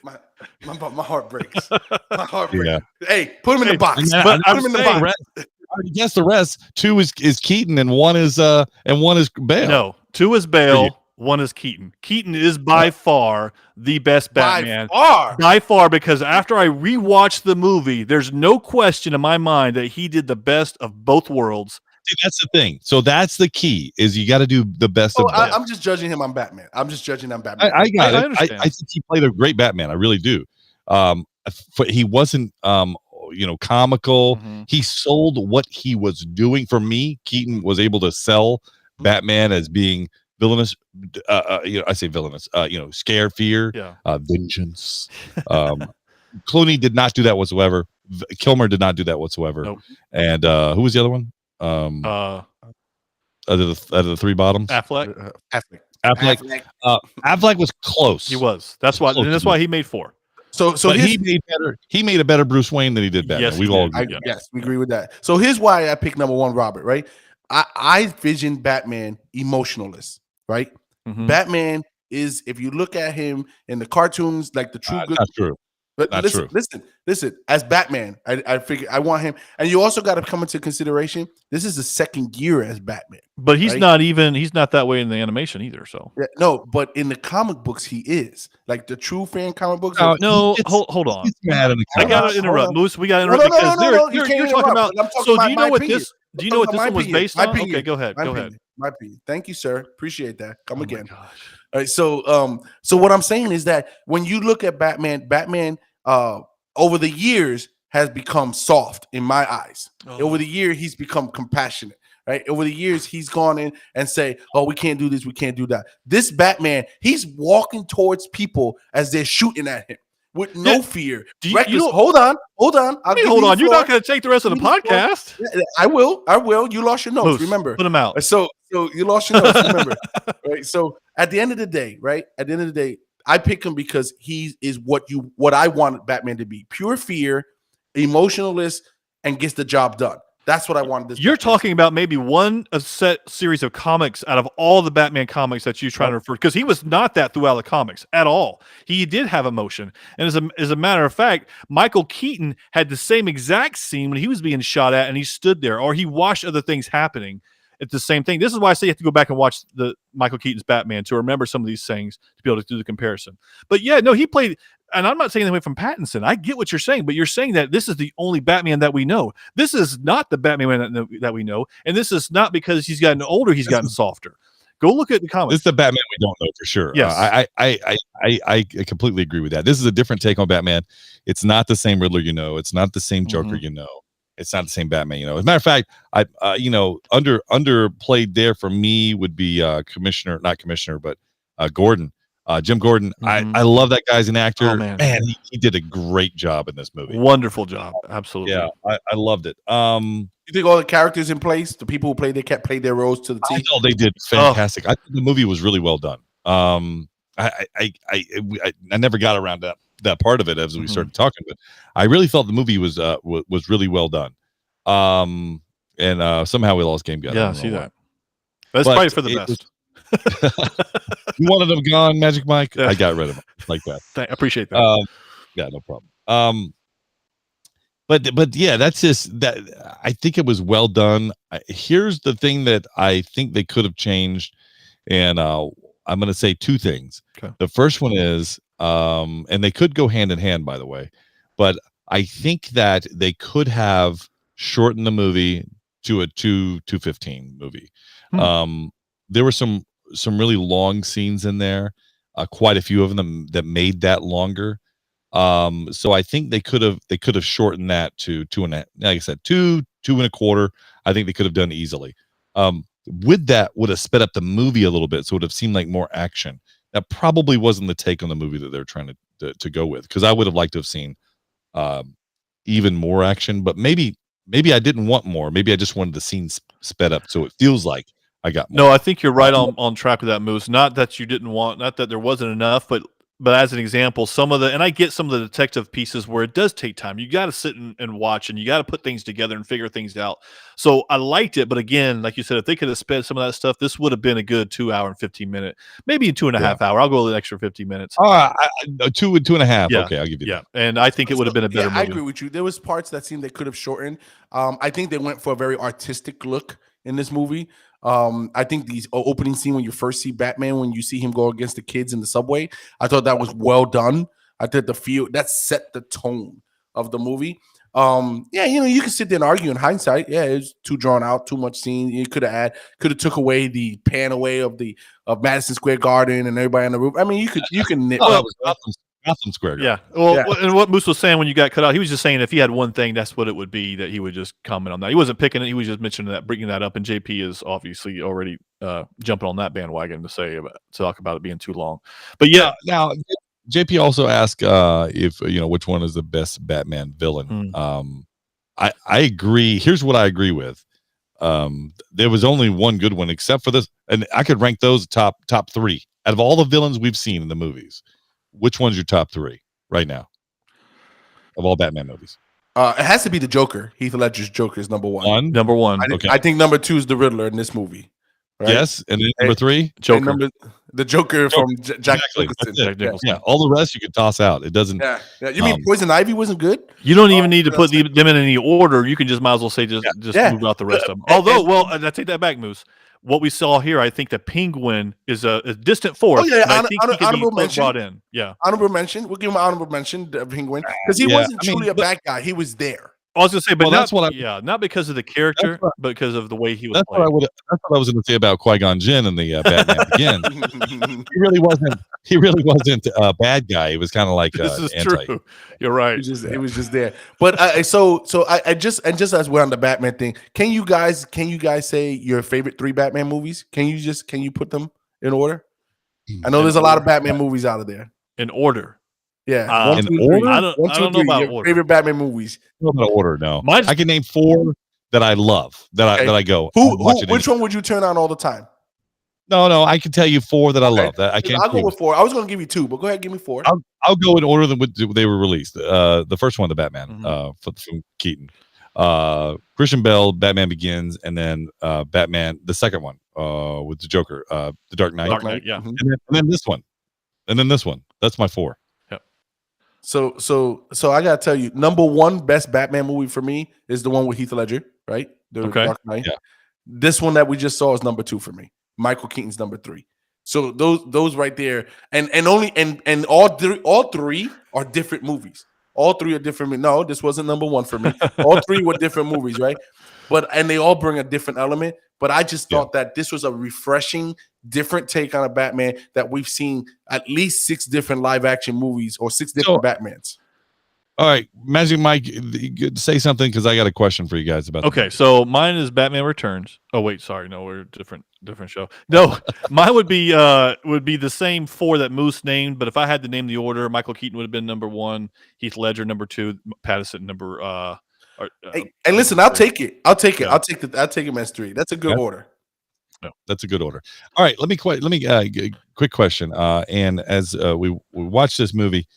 [SPEAKER 1] My heart breaks. My heart breaks.
[SPEAKER 2] Yeah.
[SPEAKER 1] Hey, put him in the box.
[SPEAKER 3] But
[SPEAKER 1] Put him in the box.
[SPEAKER 2] I already guessed the rest. 2 is Keaton and 1 is Bale.
[SPEAKER 3] No, 2 is Bale. 1 is Keaton. Keaton is by far the best Batman. By far, because after I rewatched the movie, there's no question in my mind that he did the best of both worlds.
[SPEAKER 2] See, that's the thing. So that's the key is you got to do the best of both.
[SPEAKER 1] I'm just judging him on Batman. I got
[SPEAKER 2] I got it.
[SPEAKER 3] understand.
[SPEAKER 2] I think he played a great Batman. I really do. He wasn't comical.
[SPEAKER 3] Mm-hmm.
[SPEAKER 2] He sold what he was doing. For me, Keaton was able to sell Batman as being villainous. I say villainous. Scare, fear, vengeance. Clooney did not do that whatsoever. Kilmer did not do that whatsoever.
[SPEAKER 3] Nope.
[SPEAKER 2] And who was the other one? Out of the 3 bottoms,
[SPEAKER 3] Affleck.
[SPEAKER 2] Affleck was close.
[SPEAKER 3] He was. That's why. And that's why he made 4.
[SPEAKER 1] So
[SPEAKER 2] but he made better. He made a better Bruce Wayne than he did Batman.
[SPEAKER 3] Yes,
[SPEAKER 2] We've all agreed.
[SPEAKER 1] Yes, we agree with that. So here's why I picked number 1, Robert. Right? I vision Batman emotionalist. Right?
[SPEAKER 3] Mm-hmm.
[SPEAKER 1] Batman is, if you look at him in the cartoons, like the true good.
[SPEAKER 2] Not true.
[SPEAKER 1] But
[SPEAKER 2] Not
[SPEAKER 1] listen,
[SPEAKER 2] true.
[SPEAKER 1] listen. As Batman, I figure I want him, and you also got to come into consideration. This is the second year as Batman,
[SPEAKER 3] but he's
[SPEAKER 1] right?
[SPEAKER 3] He's not that way in the animation either. So
[SPEAKER 1] no, but in the comic books, he is like the true fan comic books.
[SPEAKER 3] Hold on. I got to interrupt, Moose. We got to interrupt
[SPEAKER 1] No,
[SPEAKER 3] because you're talking about. So do you know what this? Do you know what this one was based on? Okay, go ahead.
[SPEAKER 1] My opinion. Thank you, sir. Appreciate that. Come again.
[SPEAKER 3] Gosh.
[SPEAKER 1] All right. So what I'm saying is that when you look at Batman, over the years has become soft in my eyes. Over the year, he's become compassionate. Right? Over the years, he's gone in and say, "Oh, we can't do this, we can't do that." This Batman, he's walking towards people as they're shooting at him with no fear. Hold on.
[SPEAKER 3] Hold on. You're not going to take the rest of the podcast.
[SPEAKER 1] I will. You lost your notes.
[SPEAKER 3] Moose,
[SPEAKER 1] remember?
[SPEAKER 3] Put them out.
[SPEAKER 1] So you lost your notes. Remember? Right. So at the end of the day, I pick him because he is what I wanted Batman to be: pure fear, emotionalist, and gets the job done. That's what I wanted. This
[SPEAKER 3] You're talking about maybe a set series of comics out of all the Batman comics that you're trying to refer, because he was not that throughout the comics at all. He did have emotion, and as a matter of fact, Michael Keaton had the same exact scene when he was being shot at, and he stood there, or he watched other things happening. It's the same thing. This is why I say you have to go back and watch the Michael Keaton's Batman to remember some of these things to be able to do the comparison. But yeah, no, he played, and I'm not saying anything from Pattinson. I get what you're saying, but you're saying that this is the only Batman that we know. This is not the Batman that we know, and this is not because he's gotten older, he's gotten softer. Go look at the comics.
[SPEAKER 2] This is the Batman we don't know for sure.
[SPEAKER 3] Yes.
[SPEAKER 2] I completely agree with that. This is a different take on Batman. It's not the same Riddler, it's not the same Joker, It's not the same Batman, As a matter of fact, underplayed there for me would be Gordon. Jim Gordon. I love that guy as an actor.
[SPEAKER 3] Oh, man,
[SPEAKER 2] he did a great job in this movie.
[SPEAKER 3] Wonderful job. Absolutely.
[SPEAKER 2] Yeah, I loved it.
[SPEAKER 1] You think all the characters in place, the people who played their roles to the T?
[SPEAKER 2] I thought they did fantastic. I think the movie was really well done. I never got around that part of it as we started talking, but I really felt the movie was really well done. And somehow we lost Game God.
[SPEAKER 3] Yeah, I see that. That's probably for the best.
[SPEAKER 2] You wanted them gone, Magic Mike? I got rid of them like that.
[SPEAKER 3] I appreciate that.
[SPEAKER 2] Yeah, no problem. But yeah, that's just that. I think it was well done. Here's the thing that I think they could have changed, and I'm going to say two things.
[SPEAKER 3] Okay.
[SPEAKER 2] The first one is, and they could go hand in hand, by the way, but I think that they could have shortened the movie to a 2:15 movie. There were some really long scenes in there, quite a few of them that made that longer. So I think they could have shortened that to 2.5, like I said, 2.25. I think they could have done easily. With that would have sped up the movie a little bit, so it would have seemed like more action. That probably wasn't the take on the movie that they're trying to go with, because I would have liked to have seen even more action, but maybe I didn't want more. Maybe I just wanted the scene sped up so it feels like I got more.
[SPEAKER 3] No, I think you're right on track with that, Moose. Not that you didn't want, not that there wasn't enough, but as an example, some of the, and I get some of the detective pieces where it does take time. You got to sit and watch, and you got to put things together and figure things out. So I liked it, but again, like you said, if they could have sped some of that stuff, this would have been a good 2 hour and 15 minute, maybe a 2.5 hour. I'll go with an extra 15 minutes.
[SPEAKER 2] Oh, 2.5.
[SPEAKER 3] Yeah.
[SPEAKER 2] Okay, I'll give you that.
[SPEAKER 3] And I think it would have been a better movie.
[SPEAKER 1] I agree with you. There was parts that seemed they could have shortened. I think they went for a very artistic look in this movie. I think the opening scene when you first see Batman, when you see him go against the kids in the subway, I thought that was well done. I thought that set the tone of the movie. You can sit there and argue in hindsight. Yeah, it's too drawn out, too much scene. You could have took away the pan away of Madison Square Garden and everybody on the roof. I mean, you can nit.
[SPEAKER 2] Gotham Square.
[SPEAKER 3] Yeah. Well, and what Moose was saying when you got cut out, he was just saying if he had one thing, that's what it would be, that he would just comment on that. He wasn't picking it. He was just mentioning that, bringing that up. And JP is obviously already jumping on that bandwagon to talk about it being too long. But yeah.
[SPEAKER 2] Now, JP also asked if, which one is the best Batman villain. I agree. Here's what I agree with. There was only one good one except for this. And I could rank those top 3 out of all the villains we've seen in the movies. Which one's your top 3 right now of all Batman movies?
[SPEAKER 1] It has to be the Joker. Heath Ledger's Joker is number one.
[SPEAKER 3] Number one.
[SPEAKER 1] I think number 2 is the Riddler in this movie. Right?
[SPEAKER 2] Yes, and then number 3,
[SPEAKER 1] Joker. The Joker from Jack Nicholson.
[SPEAKER 2] Yeah, all the rest you could toss out. It doesn't.
[SPEAKER 1] Yeah. You mean Poison Ivy wasn't good?
[SPEAKER 3] You don't even need to put them in any order. You can just might as well say just move out the rest of them. Although, I take that back, Moose. What we saw here, I think the Penguin is a distant fourth.
[SPEAKER 1] Oh, yeah,
[SPEAKER 3] I think he can be brought in. Yeah,
[SPEAKER 1] honorable mention. We'll give him an honorable mention, the Penguin, because he wasn't truly a bad guy. He was there.
[SPEAKER 3] I was gonna say, but not because of the character, but because of the way he was.
[SPEAKER 2] That's what I was going to say about Qui-Gon Jinn and the Batman Begins. He really wasn't a bad guy. He was kind of like
[SPEAKER 3] this is true. You're right.
[SPEAKER 1] It was just there. But so I just as we're on the Batman thing, can you guys say your favorite 3 Batman movies? Can you put them in order? I know there's a lot of Batman movies out of there.
[SPEAKER 3] In order.
[SPEAKER 1] Yeah,
[SPEAKER 2] in order.
[SPEAKER 3] I don't know about order.
[SPEAKER 1] Favorite Batman movies.
[SPEAKER 2] I don't know about order. No, I can name 4 that I love. That I go.
[SPEAKER 1] Which one would you turn on all the time?
[SPEAKER 2] No, I can tell you 4 that I love. That I can't.
[SPEAKER 1] I'll go with 4. I was going to give you 2, but go ahead, give me 4.
[SPEAKER 2] I'll go in order that they were released. The first one, the Batman, from Keaton. Christian Bale, Batman Begins, and then Batman, the second one, with the Joker, The Dark Knight.
[SPEAKER 3] Dark Knight, yeah.
[SPEAKER 2] And then this one, That's my 4.
[SPEAKER 1] So I gotta tell you, number 1 best Batman movie for me is the one with Heath Ledger, right? The Dark Knight. Yeah. This one that we just saw is number 2 for me. Michael Keaton's number 3. So those right there, and all three are different movies. All 3 are different. No, this wasn't number 1 for me. All 3 were different movies, right? And they all bring a different element. But I just thought that this was a refreshing, different take on a Batman that we've seen at least 6 different live action movies or 6 different Batmans.
[SPEAKER 2] All right, Magic Mike, say something because I got a question for you guys about.
[SPEAKER 3] Okay, so mine is Batman Returns. Oh wait, sorry, no, we're different show. No, mine would be the same 4 that Moose named, but if I had to name the order, Michael Keaton would have been number 1, Heath Ledger number 2, Pattinson number.
[SPEAKER 1] And listen, I'll take it. I'll take him as 3. That's a good order.
[SPEAKER 2] No, that's a good order. All right, let me quick question. And as we watch this movie,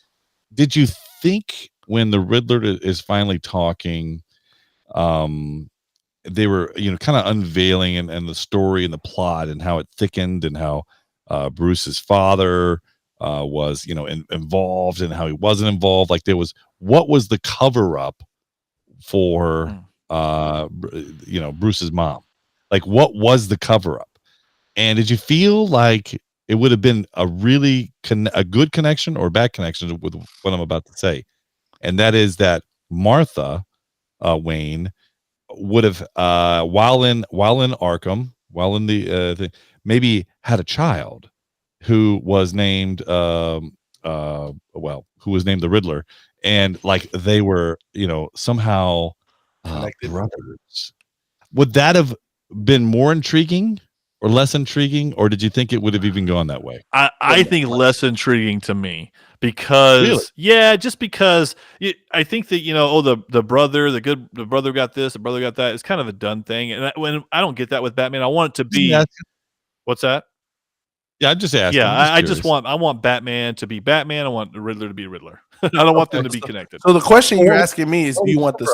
[SPEAKER 2] did you think when the Riddler is finally talking, they were kind of unveiling and the story and the plot and how it thickened and how Bruce's father was involved and how he wasn't involved? Like there was what was the cover up for Bruce's mom? Like, what was the cover up? And did you feel like it would have been a really a good connection or bad connection with what I'm about to say? And that is that Martha Wayne would have while in Arkham, while in the maybe had a child who was named who was named the Riddler, and like they were somehow brothers. Would that have been more intriguing or less intriguing, or did you think it would have even gone that way?
[SPEAKER 3] I think less intriguing to me because just because I think that the brother got this, the brother got that. It's kind of a done thing, and I don't get that with Batman. I want it to be what's that?
[SPEAKER 2] Yeah, I'm just asking.
[SPEAKER 3] Yeah, I want Batman to be Batman. I want the Riddler to be Riddler. I don't want them to be connected.
[SPEAKER 1] So the question you're asking me is, do you want this?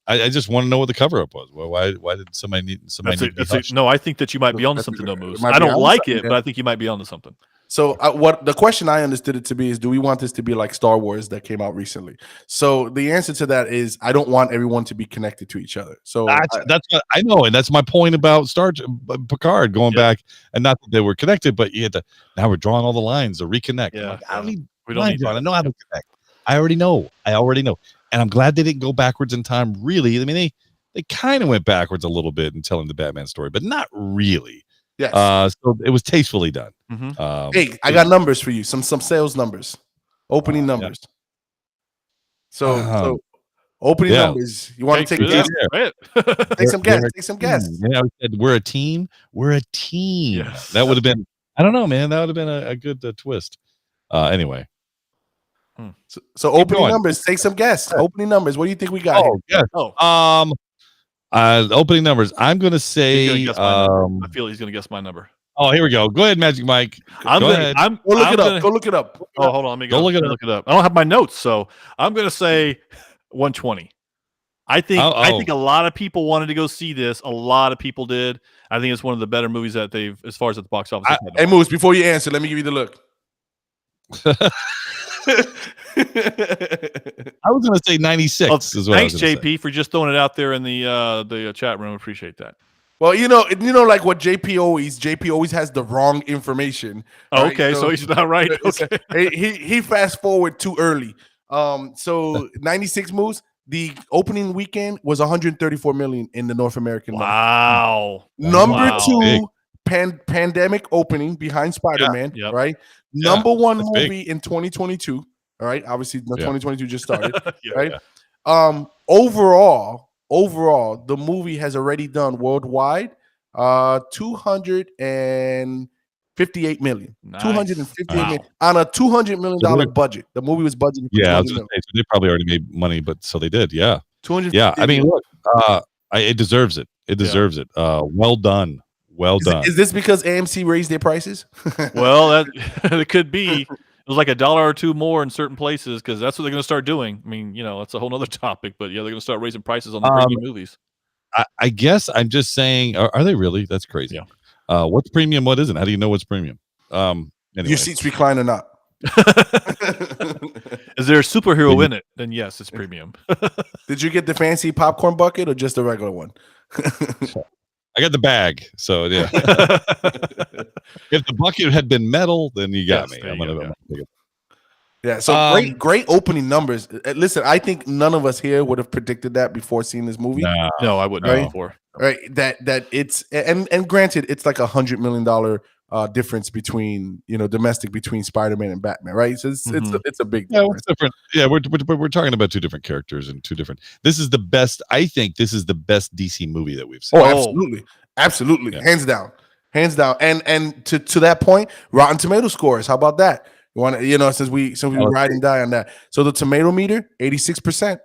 [SPEAKER 2] I just want to know what the cover up was. Well, why did somebody
[SPEAKER 3] No, I think that you might be onto something, though, Moose. I don't like it, but I think you might be onto something.
[SPEAKER 1] So what the question I understood it to be is, do we want this to be like Star Wars that came out recently? So the answer to that is, I don't want everyone to be connected to each other. So
[SPEAKER 2] that's what I know, and that's my point about Picard going back, and not that they were connected, but you had to. Now we're drawing all the lines to reconnect.
[SPEAKER 3] Yeah,
[SPEAKER 2] like, I don't need.
[SPEAKER 3] We don't need.
[SPEAKER 2] I know how to connect. I already know, and I'm glad they didn't go backwards in time. Really, I mean, they kind of went backwards a little bit in telling the Batman story, but not really.
[SPEAKER 1] Yes.
[SPEAKER 2] So it was tastefully done.
[SPEAKER 3] Mm-hmm.
[SPEAKER 1] Hey, I got numbers for you. Some sales numbers, opening numbers. So opening numbers. You want to take a guess? Take some guess. Take some guess.
[SPEAKER 2] Yeah, we said we're a team. We're a team.
[SPEAKER 3] Yes.
[SPEAKER 2] That would have been. I don't know, man. That would have been a good twist. Anyway.
[SPEAKER 1] So opening numbers. Take some guess. Opening numbers. What do you think we got?
[SPEAKER 2] Opening numbers. I'm gonna say.
[SPEAKER 3] I feel he's gonna guess my number.
[SPEAKER 2] Oh, here we go. Go ahead, Magic Mike.
[SPEAKER 3] Go ahead.
[SPEAKER 1] Go look it up.
[SPEAKER 3] Oh, hold on. Let me go look it up. I don't have my notes, so I'm gonna say 120. I think a lot of people wanted to go see this. A lot of people did. I think it's one of the better movies that they've, as far as at the box office.
[SPEAKER 1] Hey, Moose, before you answer, let me give you the look.
[SPEAKER 2] I was going to say 96.
[SPEAKER 3] Thanks, JP, for just throwing it out there in the chat room. Appreciate that.
[SPEAKER 1] Well, like what JP always has the wrong information.
[SPEAKER 3] Right? Okay, so he's not right. Okay.
[SPEAKER 1] He fast forward too early. So 96 moves. The opening weekend was 134 million in the North American market.
[SPEAKER 3] Wow.
[SPEAKER 1] Number two, pandemic opening behind Spider-Man, right? Number one movie in 2022. All right, obviously 2022 just started, right? Overall, the movie has already done worldwide 258 million. Nice. 258 million on a $200 million budget. The movie was budgeted.
[SPEAKER 2] Yeah, they probably already made money, but so they did. Yeah,
[SPEAKER 1] 200.
[SPEAKER 2] Yeah, I mean, look, it deserves it. It deserves it. Well done. Well done.
[SPEAKER 1] Is this because AMC raised their prices?
[SPEAKER 3] Well, that it could be. It was like $1 or $2 more in certain places because that's what they're going to start doing. I mean, that's a whole other topic, but they're going to start raising prices on the premium movies.
[SPEAKER 2] I guess I'm just saying, are they really? That's crazy.
[SPEAKER 3] Yeah.
[SPEAKER 2] What's premium? What isn't? How do you know what's premium?
[SPEAKER 1] Your seats recline or not?
[SPEAKER 3] Is there a superhero in it? Then yes, it's premium.
[SPEAKER 1] Did you get the fancy popcorn bucket or just the regular one?
[SPEAKER 2] I got the bag, so yeah. If the bucket had been metal, then you got me.
[SPEAKER 1] Yeah, so great opening numbers. Listen, I think none of us here would have predicted that before seeing this movie.
[SPEAKER 3] No, I wouldn't have before.
[SPEAKER 1] Right, that it's and granted, it's like $100 million difference between domestic between Spider-Man and Batman, right? So it's a big difference.
[SPEAKER 2] It's different. Yeah, we're talking about two different characters and two different. This is the best. I think this is the best DC movie that we've seen.
[SPEAKER 1] Oh, absolutely, yeah. hands down. And to that point, Rotten Tomato scores. How about that? You want to since we ride and die on that. So the tomato meter 86%,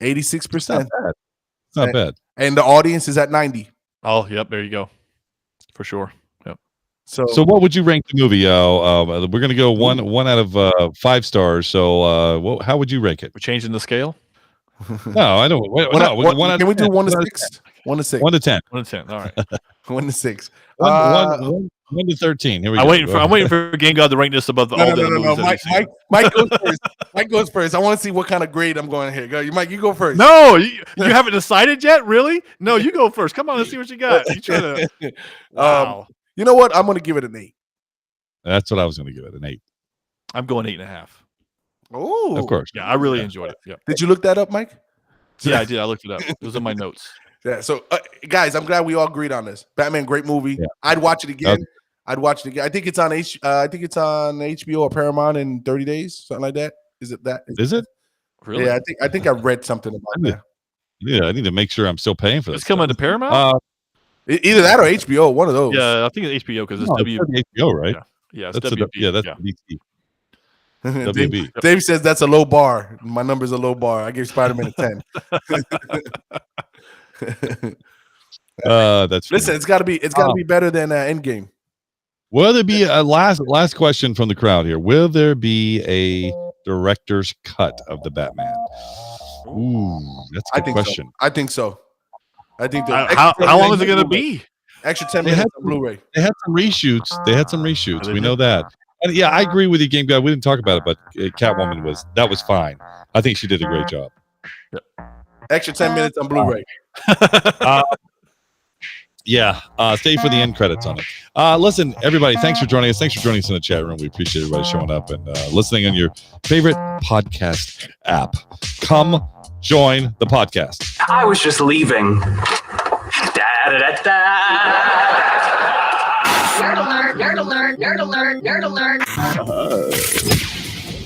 [SPEAKER 1] 86%.
[SPEAKER 2] It's not bad.
[SPEAKER 1] And the audience is at 90.
[SPEAKER 3] Oh, yep. There you go. For sure. Yep.
[SPEAKER 2] So what would you rank the movie? We're going to go one out of 5 stars. So how would you rank it?
[SPEAKER 3] We're changing the scale?
[SPEAKER 2] No, I don't.
[SPEAKER 1] Can we do 1 to 6? 1 to 6.
[SPEAKER 2] 1 to 10.
[SPEAKER 3] 1 to 10. All right.
[SPEAKER 1] 1 to 6.
[SPEAKER 2] 1 to 13. Here we
[SPEAKER 3] I'm
[SPEAKER 2] go.
[SPEAKER 3] waiting for Game God to rank this above all the movies that we've seen.
[SPEAKER 1] Mike goes first. Mike goes first. I want to see what kind of grade I'm going here. Go, Mike. You go first.
[SPEAKER 3] No, you haven't decided yet. Really? No, you go first. Come on, let's see what you got. You try to. Wow.
[SPEAKER 1] You know what? I'm going to give it an 8.
[SPEAKER 2] That's what I was going to give it, an 8.
[SPEAKER 3] I'm going 8.5.
[SPEAKER 1] Oh,
[SPEAKER 2] Of course.
[SPEAKER 3] Yeah, I really enjoyed it. Yeah.
[SPEAKER 1] Did you look that up, Mike?
[SPEAKER 3] Yeah, I did. I looked it up. It was in my notes.
[SPEAKER 1] Yeah. So, guys, I'm glad we all agreed on this. Batman, great movie.
[SPEAKER 2] Yeah.
[SPEAKER 1] I'd watch it again. I think it's on I think it's on HBO or Paramount in 30 days, something like that. Is it that?
[SPEAKER 2] Is it?
[SPEAKER 3] Really?
[SPEAKER 1] Yeah, I think I read something about that.
[SPEAKER 2] Yeah, I need to make sure I'm still paying for this.
[SPEAKER 3] It's coming to Paramount.
[SPEAKER 1] Either that or HBO, one of those.
[SPEAKER 3] Yeah, I think it's HBO because it's
[SPEAKER 2] HBO, right?
[SPEAKER 3] Yeah, it's
[SPEAKER 2] That's
[SPEAKER 3] WB.
[SPEAKER 2] that's DC. WB.
[SPEAKER 1] Dave says that's a low bar. My number's a low bar. I gave Spider-Man a 10.
[SPEAKER 2] That's
[SPEAKER 1] Listen,
[SPEAKER 2] funny.
[SPEAKER 1] it's got to be better than Endgame.
[SPEAKER 2] Will there be a last question from the crowd here? Will there be a director's cut of the Batman? Ooh, that's a good question.
[SPEAKER 1] I think so. I think
[SPEAKER 3] How long is it going to be?
[SPEAKER 1] Extra 10 minutes on Blu-ray.
[SPEAKER 2] They had some reshoots. We know that. And yeah, I agree with you, Game Guy. We didn't talk about it, but Catwoman was fine. I think she did a great job.
[SPEAKER 1] Extra 10 minutes on Blu-ray.
[SPEAKER 2] Stay for the end credits on it. Listen, everybody, thanks for joining us. Thanks for joining us in the chat room. We appreciate everybody showing up and listening on your favorite podcast app. Come join the podcast.
[SPEAKER 5] I was just leaving.
[SPEAKER 6] Nerd alert, nerd alert, nerd alert, nerd alert.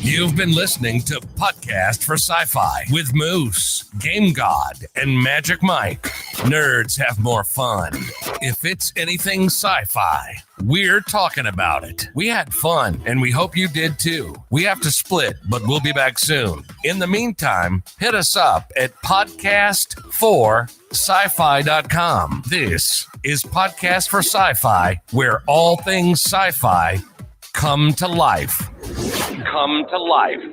[SPEAKER 4] You've been listening to Podcast for Sci-Fi with Moose, Game God, and Magic Mike. Nerds have more fun. If it's anything sci-fi, we're talking about it. We had fun, and we hope you did too. We have to split, but we'll be back soon. In the meantime, hit us up at podcast4sci-fi.com. This is Podcast for Sci-Fi, where all things sci-fi come to life. Come to life.